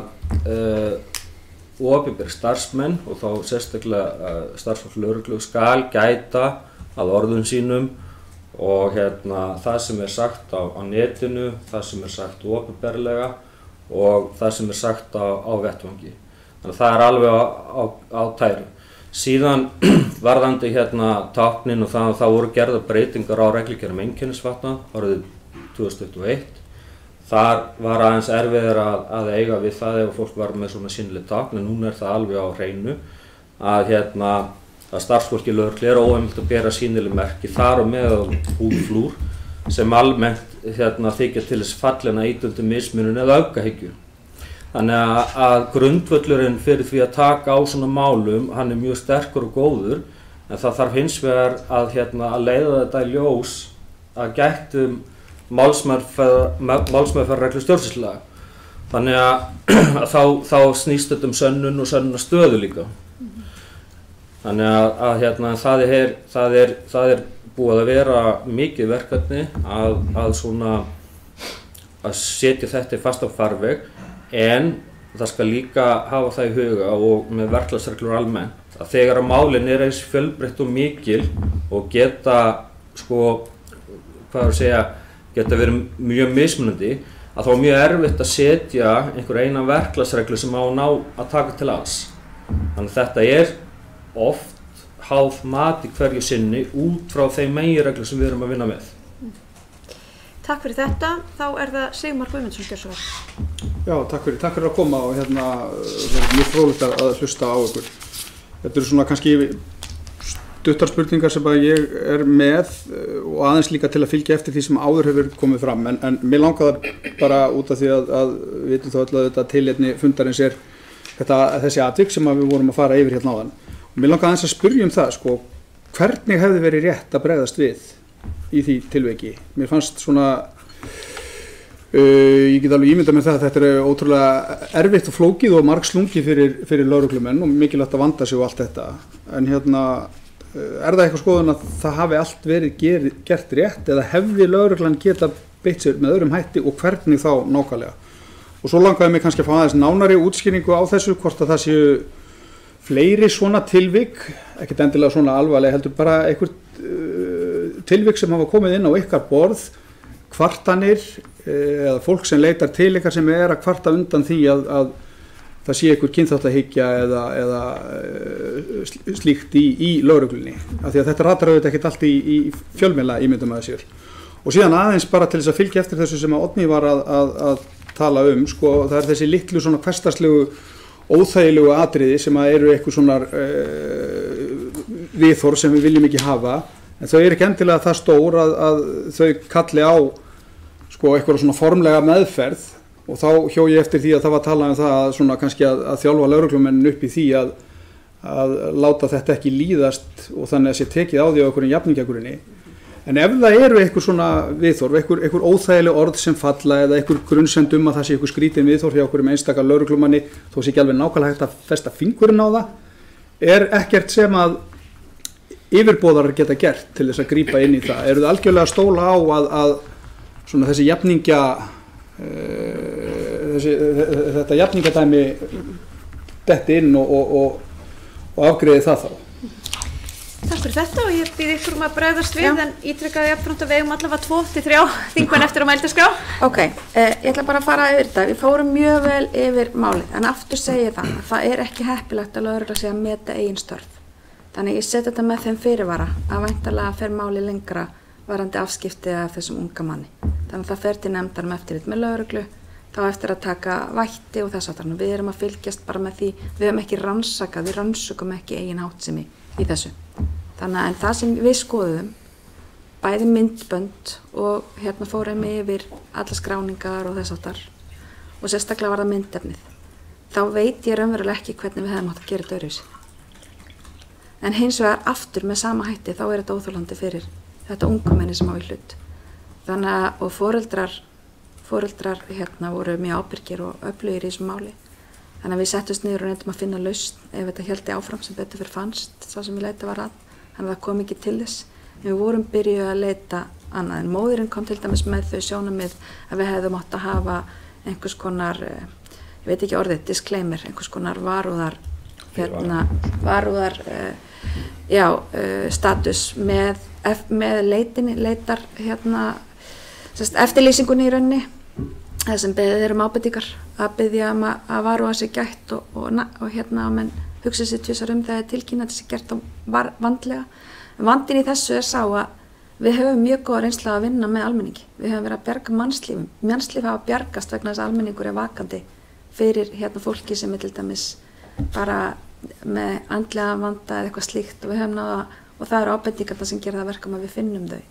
opinberir starfsmenn og þá sérstaklega starfsfólk lögreglu skal gæta að orðum sínum og það sem sagt á netinu, það sem sagt opinberlega og það sem sagt á vettvangi. Þannig að það alveg á tæru. Síðan varðandi táknin og það voru gerðar breytingar á reglugerð einkennisfatnað árið 2021. Þar var aðeins erfiðar að eiga við það ef fólk var með svona sýnileg tákn, en núna það alveg á hreinu að starfsfólki lögreglu óheimilt að bera sýnileg merki þar og með húðflúr sem almennt þykja til þess fallin að ýta undir mismunun eða öfgahyggju. Þannig að grundvöllurinn fyrir því að taka á svona málum, hann mjög sterkur og góður, en það þarf hins vegar að leiða þetta í ljós að gættum málsmeðferðarreglu stjórnsýslulaga. Þannig að þá snýst þetta sönnun og sönnunastöðu líka. Þannig að það er búið að vera mikið verkefni að setja þetta í fastan farveg, en það skal líka hafa það í huga og með verklagsreglur almennt að þegar að málin eins fjölbreytt og mikil og geta geta verið mjög mismunandi að þá mjög erfitt að setja einhver eina verklagsreglu sem á ná að taka til alls. Þannig að þetta oft háð mat í hverju sinni út frá þeim meginreglum sem við erum að vinna með. Takk fyrir þetta. Þá það Sigmar Guðmundsson Gjörsson. Já, takk fyrir að koma og það mjög fróðlegt að hlusta á ykkur. Þetta svona kannski stuttar spurningar sem ég með og aðeins líka til að fylgja eftir því sem áður hefur komið fram, en mér langaði bara út af því að við vitum þá öll að þetta tilefni fundarins þessi atvik sem við vorum að fara yfir áðan. Og mér langaði aðeins að spyrja það, hvernig hefði verið rétt að bregðast við í því tilviki? Mér fannst ég get alveg ímyndað með það að þetta ótrúlega erfitt og flókið og margslungið fyrir lögreglumenn og mikilvægt að vanda sig og allt þetta, en það eitthvað skoðun að það hafi allt verið gert rétt eða hefði lögreglan geta beitt sér með öðrum hætti og hvernig þá nákvæmlega? Og svo langaði mig kannski að fá aðeins nánari útskýringu á þessu, hvort að það séu fleiri svona tilvik, ekkert endilega svona alvarlega, heldur bara einhver tilvik sem hafa komið inn á ykkar borð, kvartanir eða fólk sem leitar til ykkar sem að kvarta undan því að það sé ykkur kynþáttahyggja eða slíkt í lögreglunni, af því að þetta ratar auðvitað ekkert allt í fjölmiðla ímyndum að sér. Og síðan aðeins bara til þess að fylgja eftir þessu sem að Oddný var að tala sko, það þessi litlu svona hversdagslegu óþægilegu atriði sem að eru eitthvað svona viðhorf sem við viljum ekki hafa, en þau ekki endilega það stór að þau kalli á sko eitthvað svona formlega meðferð. Og þá hjó ég eftir því að það var talað um það að svona kannski að þjálfa lögreglumennin upp í því að láta þetta ekki líðast og þannig að sé tekið á því á einhverjum jafningjagrunni. En ef það eru eitthvað svona viðhorf, eitthvað óþægileg orð sem falla eða eitthvað grunsemd að það sé eitthvað skrítin viðhorf hjá einhverjum einstaka lögreglumanni, þó sé ekki alveg nákvæmlega hægt að festa fingurinn á það, ekkert sem að yfirboðarar geta gert til þess að grípa inn í það. Eru það algjörlega að stóla á að svona þessi jafningja þetta jafningadæmi detti inn og afgreiði það þá. Takk fyrir þetta og ég býð ykkur að bregðast við en ítrykkaði jafnframt að við allavega 2-3 þingmenn eftir á mælendaskrá. Ok, ég ætla bara að fara yfir þetta. Við fórum mjög vel yfir málið en aftur segi ég það ekki heppilegt að lögregla sé að meta eigin störf. Þannig ég set þetta með þeim fyrirvara að væntanlega fer málið lengra varandi afskipti af þessum unga manni. Þannig að það fer til nefndar með eftirlit með lögreglu, þá eftir að taka vætti og þess aftur. Við erum að fylgjast bara með því, við höfum ekki rannsakað, við rannsökum ekki eigin háttsemi í þessu. Þannig að en það sem við skoðum, bæði myndbönd og hérna fórum yfir alla skráningar og þess aftur og sérstaklega var það myndefnið. Þá veit ég raunverulega ekki hvernig við hefum átt að gera þetta öðruvísi. En hins vegar aftur með sama hætti þá þetta óþolandi fyrir þetta ungmenni sem á í hlut. Þannig að og foreldrar hérna voru mjög ábyrgir og öflugir í þessum máli. Þannig að við settumst niður og reyndum að finna lausn ef þetta héldi áfram sem betur fyrir fannst svo sem við leita var að. Þannig að það kom ekki til þess. En við vorum byrjuð að leita annað. En móðirinn kom til dæmis með þau sjónarmið að við hefðum átt að hafa einhvers konar, ég veit ekki orðið, disclaimer, einhvers konar varúðar status með leitar eftirlýsingunni í rauninni það sem beðið ábendingar að biðja að varúða sig gætt og hérna menn hugsa sér tvisvar þegar tilkynna þessi gert á vandlega. Vandinn í þessu sá að við höfum mjög góða reynslu að vinna með almenningi. Við höfum verið að bjarga mannslífum. Mannslíf hafa bjargast vegna þess að almenningur vakandi fyrir hérna fólki sem til dæmis bara með andlega vanda eða eitthvað slíkt og við höfum náða og það eru ábendingarna sem gera það verkum að við finnum þau.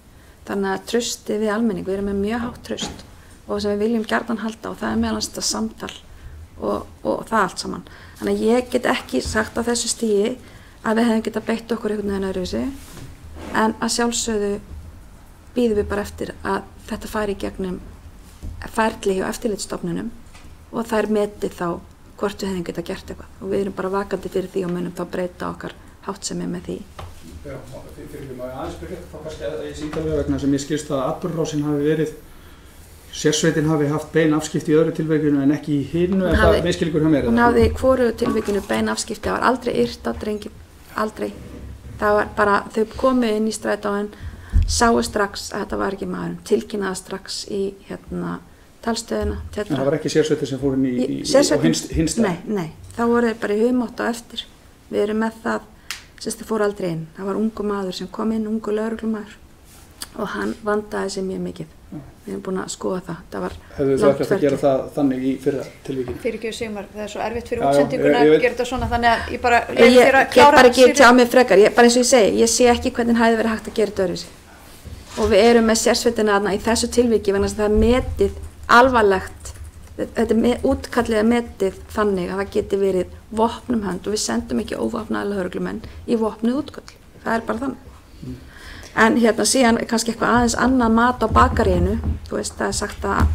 Þannig að trausti við almenning, við erum með mjög hátt traust og sem við viljum gjarnan halda og það er meðal annars þetta samtal og það allt saman. Þannig að ég get ekki sagt á þessu stigi að við hefum getað beitt okkur einhvern veginn öðruvísi en að sjálfsögðu bíðum við bara eftir að þetta fari í gegnum ferli hjá eftirlitsstofnunum og það metið þá hvort við hefum getað gert eitthvað og við erum bara vakandi fyrir því og munum þá breyta okkar háttsemi með því. Já, fyrir því maður aðeins byrja þá kannski að ég sýndalega vegna sem ég skilst að atburðarásin hafi verið sérsveitin hafi haft bein afskipti í öðru tilvikinu en ekki í hinu en það miskilningur hjá mér. Hún hafði í hvoru tilvikinu bein afskipti, það var aldrei yrt á drengi, aldrei. Það var bara, þau komu inn í strætóin, sáu strax að þetta var ekki maður, tilkynnaði strax í hérna talstöðina. En það var ekki sérsveitin sem fór inn í hinsta? Nei, það voru bara í hugmátt á eftir. Við erum með það, þau fóru aldrei inn. Það var ungu maður sem kom inn, ungu lögreglumaður og hann vandaði sig mjög mikið. Við erum búin að skoða það. Það var hefðu þið ekki að gera það þannig í fyrra tilvíkinu? Fyrirgefðu Sigmar, það er svo erfitt fyrir útsendinguna að gera þetta svona þannig að ég bara leyfi þér að klára. Ég bara ekki tjá mig frekar, bara eins og ég segi, ég sé ekki hvernig hefði verið hægt að gera þetta öðruvísi. Og við erum með sérsveitina þarna í þessu tilvíki vegna þess að það er metið alvarlegt, þetta er útkallið metið þannig að það geti verið vopnum hönd og við sendum ekki óvopnaða lögreglumenn í vopnuð útkall. Það er bara þannig. En hérna síðan kannski eitthvað aðeins annað mat á bakaríinu, þú veist, það er sagt að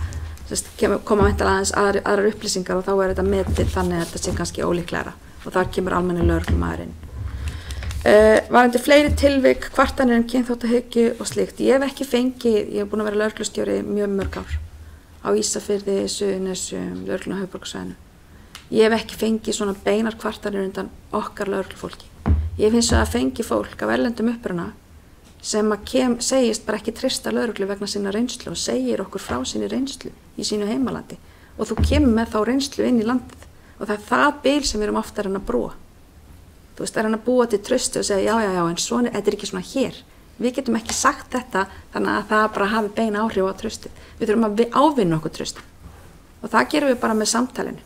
koma væntanlega aðeins aðrar upplýsingar og þá er þetta metið þannig að þetta sé kannski ólíklegra og þar kemur almenni lögreglumaðurinn. Varðandi fleiri tilvik, kvartanir kynþáttahyggju og slíkt. Ég hef ekki fengið, ég hef búin að vera lögreglustjóri mjög mörg ár á Ísafirði, Suðurnesjum, lögregluna á höfuðborgarsvæðinu. Ég hef ekki fengið svona beinar kvartanir undan okkar lögreglufólki. Ég hef hins vegar fengið fólk af erlendum uppruna sem segist bara ekki treysta lögreglu vegna sinna reynslu og segir okkur frá sinni reynslu í sínu heimalandi og þú kemur með þá reynslu inn í landið og það það bil sem við erum ofta að reyna að brúa. Þú veist, að reyna að búa til trausti og segja já, en svona, þetta ekki svona hér. Við getum ekki sagt þetta þannig að það bara hafi beina áhrif á traustið. Við þurfum að ávinna okkur traustið og það gerum við bara með samtalinu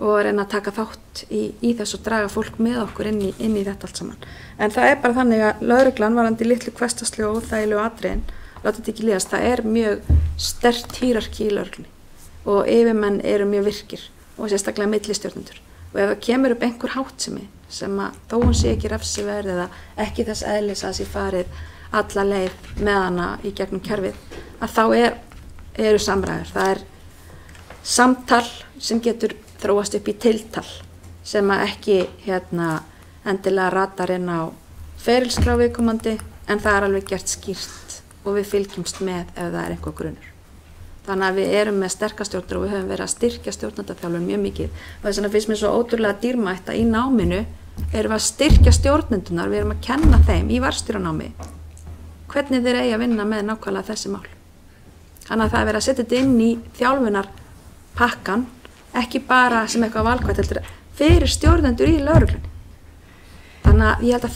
og reyna að taka þátt í þess og draga fólk með okkur inn í þetta allt saman. En það bara þannig að lögreglan varandi litlu hversdagslegu og óþægilegu atriðin, láta þetta ekki líðast, það mjög sterkt hierarki í lögreglunni og yfirmenn eru mjög virkir og sérstaklega millistjórnendur. Og ef það kemur upp einhver háttsemi sem að þó hún sé ekki refsiverð eða ekki þess eðlis að sé farið alla leið með hana í gegnum kerfið, að þá eru samræður. Það samtal sem getur þróast upp í tiltal sem að ekki endilega ratar inn á ferilskrá viðkomandi en það alveg gert skýrt og við fylgjumst með ef það einhver grunur. Þannig að við erum með sterka stjórnendur og við höfum verið að styrkja stjórnendaþjálfun mjög mikið og þess vegna finnst mér svo ótrúlega dýrmætt að í náminu erum við að styrkja stjórnendunar, við erum að kenna þeim í varðstjóranámi hvernig þeir eigi að vinna með nákvæmlega þessi mál. Þannig að það verið að setja þetta inn í þjálfunarpakkan, ekki bara sem eitthvað valkvætt, heldur fyrir stjórnendur í lögreglunni. Þannig að ég held að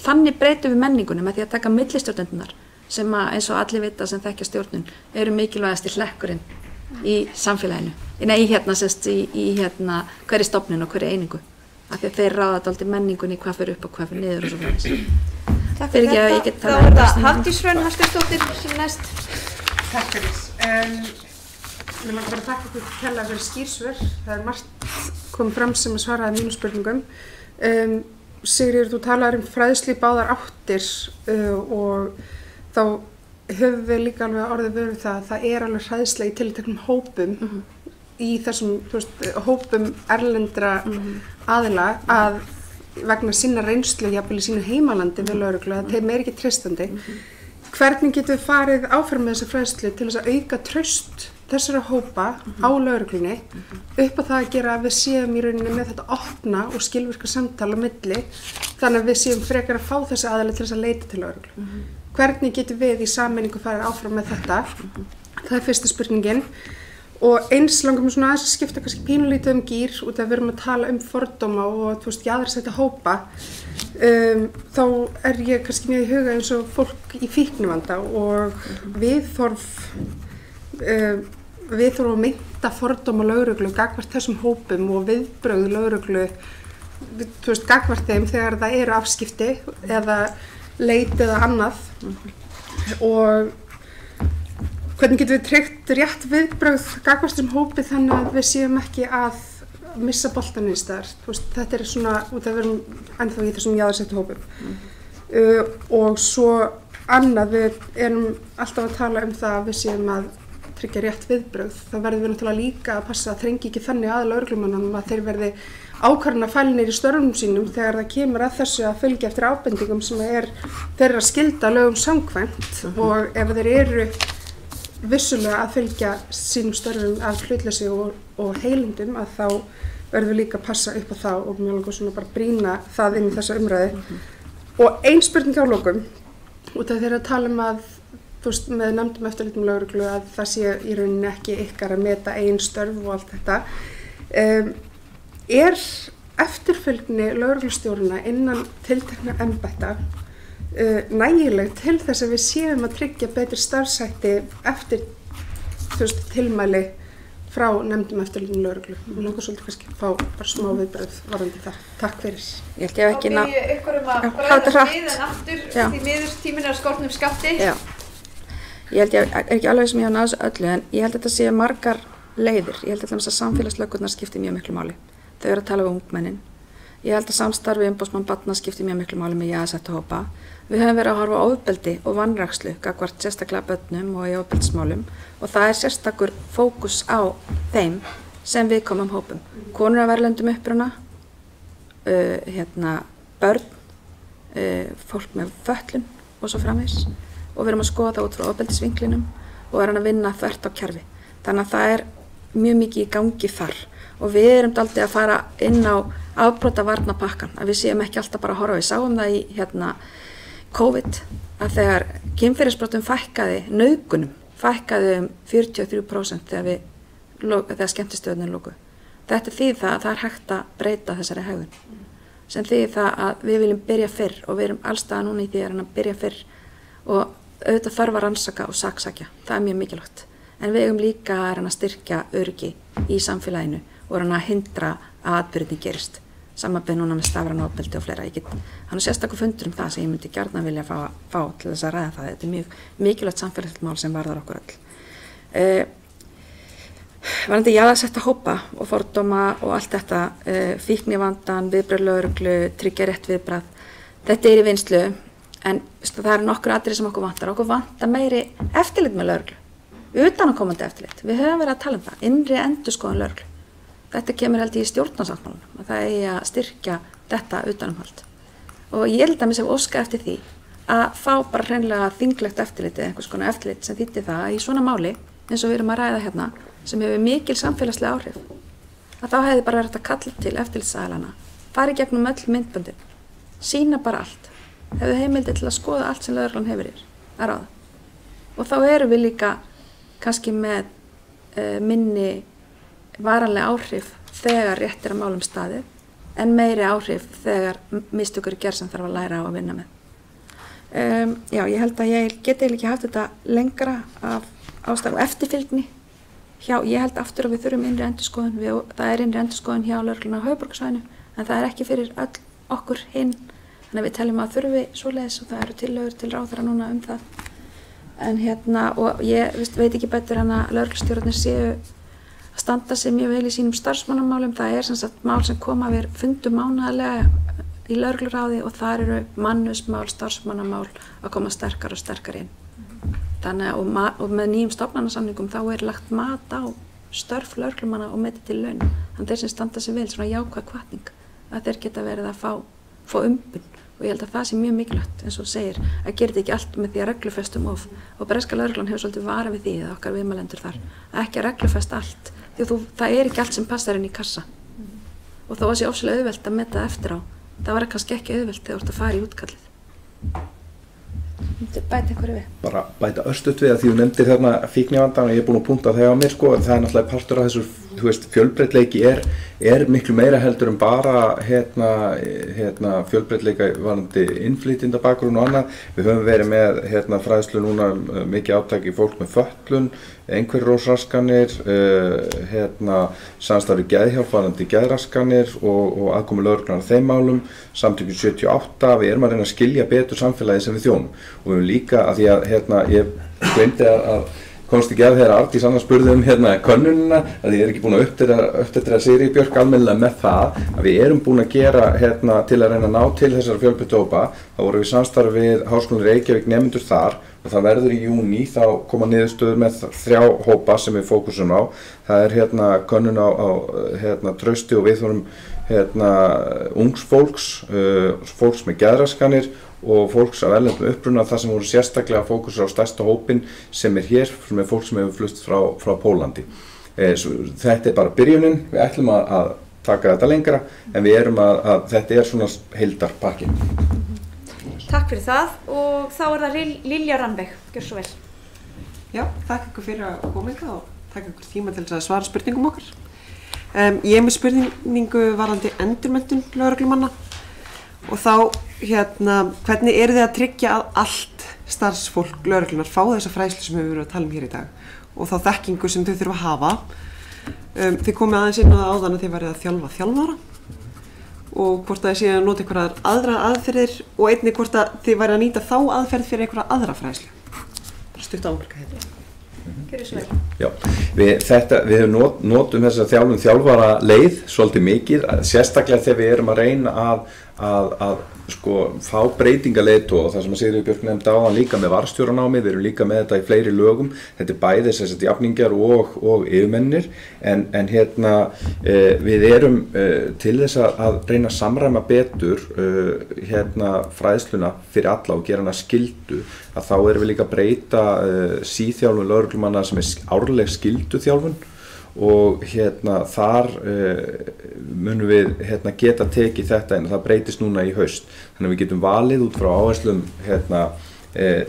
þannig breytum við menningunni með því að taka millistjórnendunar sem að, eins og allir vita sem þekkja stjórnun, eru mikilvægasti hlekkurinn í samfélaginu. Nei, í hverri stofnun og hverri einingu. Af því að þeir ráða dálítið menningunni hvað fyrir upp og hvað fyrir niður og svo fyrir. Takk fyrir þetta. Þá það Hafdís Hrönn Hafsteinsdóttir sem næst. Takk fyrir. Mér langar bara að þakka ykkur kærlega fyrir skýrsvör. Það margt komið fram sem að svaraði mínum spurningum. Sigríður, þú talaðir fræðslu í báðar áttir og þá höfum við líka alveg orðið við það að það alveg hræðsla í tilteknum hópum í þessum hópum erlendra aðila að vegna sinna reynslu jafnvel í sínu heimalandi við lögreglu að þeim ekki treystandi. Hvernig getum við farið áfram með þessa fræðslu til þess að auka traust þessara hópa á lögreglunni upp á það að gera að við séum í rauninni með þetta opna og skilvirka samtal á milli þannig að við séum frekar að fá þessi aðila til þess að leita til lögreglu. Hvernig getum við í sameiningu farið áfram með þetta? Það fyrsta spurningin. Og eins langar mér svona aðeins að skipta kannski pínulítið gír út af að við erum að tala fordóma og jaðarsetta hópa. Þá ég kannski mjög í huga eins og fólk í fíknivanda og við þurfum að mynda fordóma lögreglu gagnvart þessum hópum og viðbrögð lögreglu gagnvart þeim þegar það eru afskipti eða leit eða annað og hvernig getum við tryggt rétt viðbrögð gagnvart þessum hópi þannig að við séum ekki að missa boltann í staðar. Þetta svona út af að við erum ennþá í þessum jaðarsettu hópum. Og svo annað, við erum alltaf að tala það að við séum að tryggja rétt viðbrögð. Það verðum við náttúrulega líka að passa að þrengi ekki þannig að lögreglumönnunum að þeir verði ákvarðanafælinir í störfum sínum þegar það kemur að þessu að fylgja eftir ábendingum sem þeirra skylda lögum samkvæmt og ef þeir eru vissulega að fylgja sínum störfum af hlutleysi og heilindum að þá verðum við líka að passa upp á það og mjög langar svona bara brýna það inn í þessa umræðu. Og ein spurning á lokum, út af þeirra að tala að með nefndum eftirlitum lögreglu að það sé í rauninni ekki ykkar að meta eigin störf og allt þetta. Eftirfylgni lögreglustjórana innan tiltekna embætta nægileg til þess að við séum að tryggja betri starfshætti eftir tilmæli frá nefndum eftirlitum lögreglu. Mér langar svolítið kannski að fá bara smá viðbrögð varðandi það. Takk fyrir. Ég held ég ekki ná. Og við ykkur að bregðast við en aftur því miður tíminn að skortnum skafti. Já. Ég held ég ekki alveg sem ég hafa náð þessu öllu en ég held þetta sé margar leiðir. Ég held að samfélagslöggurnar skipti mjög miklu máli. Þau eru að tala um ungmennin. Ég held að samstarfi umboðsmann barna skipti mjög miklu máli með jaðarsettu hópa. Við höfum verið að horfa á ofbeldi og vanrækslu gagnvart sérstaklega börnum og í ofbeldismálum og það sérstakur fókus á þeim sem viðkvæmum hópum. Konur af erlendum uppruna, börn, fólk með fötlun og svo framvegis og við erum að skoða það út frá ofbeldisvinklinum og erum að vinna þvert á kerfi. Þannig að það mjög mikið í gangi þar og við erum dálítið að fara inn á afbrotavarnapakkan, að við séum ekki alltaf bara að horfa. Við sáum það í COVID að þegar kynferðisbrotum fækkaði, nauðgunum fækkaði 43% þegar skemmtistöðunum lóku. Þetta þýðir það að það hægt að breyta þessari hegðun. Sem þýðir það að við viljum byrja fyrr og við erum allstaða núna í því að byrja fyrr og auðvitað þarf að rannsaka og saksækja. Það mjög mikilvægt. En við eigum líka að styrkja öryggi í samfélaginu og að hindra að atburðirnir gerist. Samanber núna með stafræna ofbeldi og fleira. Hann sérstakur fundur það sem ég myndi gjarnan vilja fá til þess að ræða það. Þetta mjög mikilvægt samfélagslegt mál sem varðar okkur öll. Varðandi jaðarsetta hópa og fordóma og allt þetta, fíknivandan, viðbrögð lögreglu, tryggja rétt viðbragð. Þetta í vinnslu, en það eru nokkur atriði sem okkur vantar. Okkur vantar meiri eftirlit með lögreglu, utanaðkomandi eftirlit. Við höfum verið að tala það, innri endurskoðun lögreglu. Þetta kemur held í stjórnarsáttmálanum, að það eigi að styrkja þetta utanumhald. Og ég held að mér sem óska eftir því að fá bara hreinlega þinglegt eftirlit eða einhvers konar eftirlit sem þýddi það að í svona máli, eins og við erum að ræða hérna, sem hefur mikil samfélagslega áhrif, að þá hefði bara verið að kalla til eftirlitsaðilana, fari gegnum öll myndböndin, sína bara allt, hefðu heimildi til að skoða allt sem lögreglan hefur að ráða. Og þá erum við líka kannski með minni varanlega áhrif þegar rétt að málum staðið, en meiri áhrif þegar mistökur gerð sem þarf að læra á að vinna með. Já, ég held að ég geti ekki haft þetta lengra af ástæðu og eftirfylgni. Ég held aftur að við þurfum innri endurskoðun, það innri endurskoðun hjá lögreglunni á höfuðborgarsvæðinu, en það ekki fyrir öll okkur hinn, þannig að við teljum að þurfi svoleiðis og það eru tillögur til ráðherra núna það. En og ég veit ekki betur að lögreglustjórarnir séu að standa sig mjög vel í sínum starfsmannamálum. Það sem sagt mál sem koma við fundum mánaðarlega í lögregluráði og það eru mannusmál, starfsmannamál að koma sterkar og sterkar inn. Þannig og með nýjum stofnanasamningum þá lagt mat á störf lögreglumanna og metið til laun. Þannig þeir sem standa sig vel, svona jákvæð hvatning, að þeir geta verið að fá umbun. Og ég held að það sé mjög mikilvægt, eins og segir, að gera þetta ekki allt með því að reglufestum of. Og breska lögreglan hefur svolítið varað við því, eða okkar viðmælendur þar, að ekki að reglufesta allt. Því að það ekki allt sem passar inn í kassa. Og þó að sé ofslega auðvelt að meta það eftir á, það var kannski ekki auðvelt þegar þú ert að fara í útkallið. Bæta einhverju við? Bara bæta örstutt við að því þú nefndir þarna fíknivandann og ég búin að punta það á mér sko, en það náttúrulega partur af þessu, fjölbreytleiki miklu meira heldur en bara fjölbreytleika varðandi innflytjendabakgrunn og annað. Við höfum verið með fræðslu núna mikið átaki fólk með fötlun, einhverfurófsraskanir, samstarfi geðhjálp varðandi geðraskanir og aðkomu lögreglunnar að þeim málum, samtökin 78, við erum að reyna að skilja betur samfélagið sem við þjónum. Og við höfum líka að því að ég gleymdi að komst ekki að þegar Arndís annars spurði könnunina, að ég ekki búin að uppdatera Sigríði Björk almennilega með það að við erum búin að gera til að reyna að ná til þessara fjölbreyttu hópa. Þá vorum við samstarfi við Háskólann Reykjavík nemendur þar og það verður í júní, þá koma niðurstöður með 3 hópa sem við fókusum á. Það könnun á trausti og viðhorfum ungs fólks með geðraskanir og fólks af erlendum uppruna, það sem voru sérstaklega fókusur á stærsta hópin sem hér, sem fólk sem hefur flust frá Pólandi. Þetta bara byrjunin, við ætlum að taka þetta lengra, en við erum að þetta svona heildarpakki. Takk fyrir það og þá það Lilja Rannveig, gjör svo vel. Já, takk ykkur fyrir að koma ykkur og takk ykkur tíma til að svara spurningum okkar. Ég með spurningu varðandi endurmenntun lögreglumanna og þá hvernig eru þið að tryggja að allt starfsfólk lögreglunar fá þessa fræðslu sem við verðum að tala hér í dag og þá þekkingu sem þau þurfa að hafa. Þið komið aðeins inn á það áðan að þið værið að þjálfa þjálfara og hvort að þið séu að nota einhverjar aðra aðferðir og einnig hvort að þið værið að nýta þá aðferð fyrir einhverja aðra fræðslu. Bara stutt ámarka þetta. Já, við notum þess að þjálfara leið svolítið mikið, sérstaklega þegar við erum að reyna að fá breytingaleiðtoga og það sem að Sigríður Björk nefndi áðan líka með varðstjóranámi, við erum líka með þetta í fleiri lögum, þetta bæði jafningjar og yfirmennir, en við erum til þess að reyna að samræma betur fræðsluna fyrir alla og gera hana skyldu, að þá erum við líka að breyta síþjálfun lögreglumanna sem árleg skylduþjálfun og þar munum við geta tekið þetta en það breytist núna í haust. Þannig að við getum valið út frá áherslum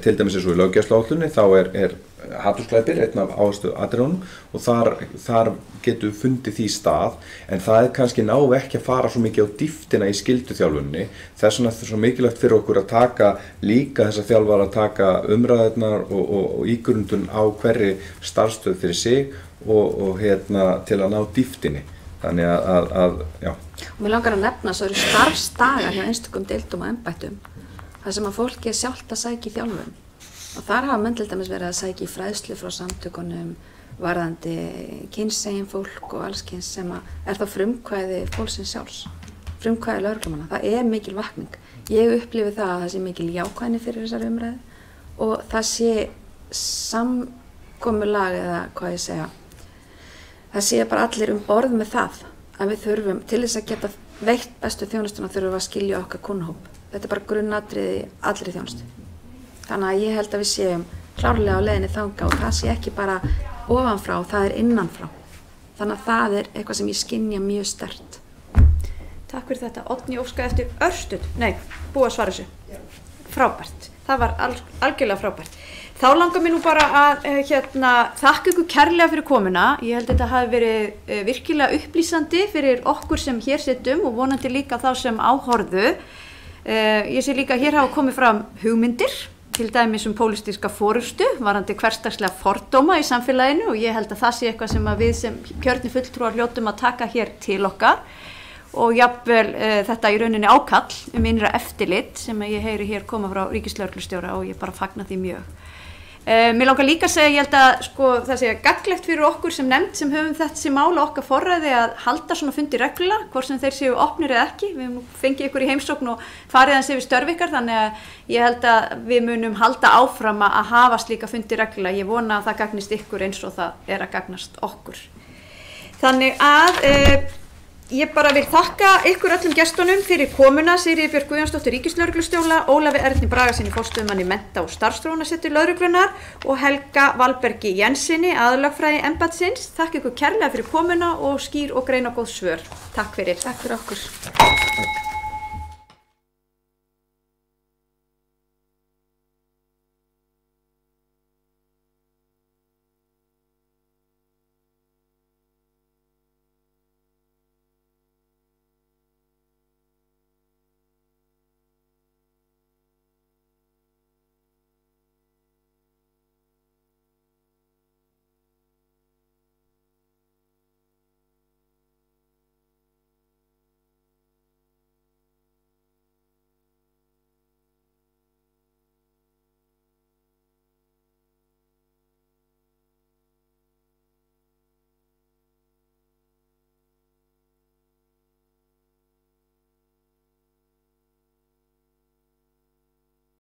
til dæmis eins og í löggæsluáætlunni þá er hatursglæpir einn af áherslu atriðunum og þar getur fundið því stað en það kannski ná ekki að fara svo mikið á dýptina í skylduþjálfunni þess vegna er það svo mikilvægt fyrir okkur að taka líka þessa þjálfara að taka umræðurnar og ígrundun á hverri starfsstöð fyrir sig og til að ná dýptinni þannig að já. Mér langar að nefna svo eru starfsdagar hjá einstökum deildum og embættum þar sem að fólki sjálft að sækja í þjálfun og þar hafa menn til dæmis verið að sækja í fræðslu frá samtökunum varðandi kynsegin fólk og alls kyns sem er þá frumkvæði fólksins sjálfs, frumkvæði lögreglumanna. Það er mikil vakning. Ég upplifi það að það sé mikil jákvæðni fyrir þessari umræðu og það sé samkomulag eða hvað ég segja, það sé bara allir borð með það að við þurfum til þess að geta veitt bestu þjónustuna þurfum við að skilja okkar kunnahóp. Þetta er bara grunnatriði allri þjónustu. Þannig að ég held að við séum klárlega á leiðinni þanga og það sé ekki bara ofanfrá, það er innanfrá. Þannig að það er eitthvað sem ég skynja mjög sterkt. Takk fyrir þetta. Oddný óskaði eftir örstuð. Nei, búið að svara þessu. Frábært. Það var algjörlega frábært. Þá langar mér nú bara að þakka ykkur kærlega fyrir komuna. Ég held að þetta hafi verið virkilega upplýsandi fyrir okkur sem hér sittum og vonandi líka þá sem áhorfðu. Ég sé líka að hér hafa komið fram hugmyndir, til dæmis pólitíska forystu, varðandi hversdagslega fordóma í samfélaginu og ég held að það sé eitthvað sem við sem kjörni fulltrúar hljótum að taka hér til okkar og jafnvel þetta í rauninni ákall innra eftirlit sem ég heyri hér koma frá ríkislögreglustjóra og ég bara fagna því mjög. Mér langar líka að segja, ég held að það sé gagnlegt fyrir okkur sem nefnd sem höfum þessi mála okkar forræði að halda svona fundi reglulega, hvort sem þeir séu opnir eða ekki. Við höfum fengið ykkur í heimsókn og farið hans yfir störf ykkar, þannig að ég held að við munum halda áfram að hafa slíka fundi reglulega. Ég vona að það gagnist ykkur eins og það er að gagnast okkur. Þannig að ég bara vil þakka ykkur öllum gestunum fyrir komuna, Sigríði Björk Guðjónsdóttir ríkislögreglustjóra, Ólafi Erni Bragasyni forstöðumanni mennta- og starfsþróunarseturs lögreglunnar og Helga Valbergi Jensinni aðallögfræði embættisins. Þakka ykkur kærlega fyrir komuna og skýr og greinagóð svör. Takk fyrir. Takk fyrir okkur.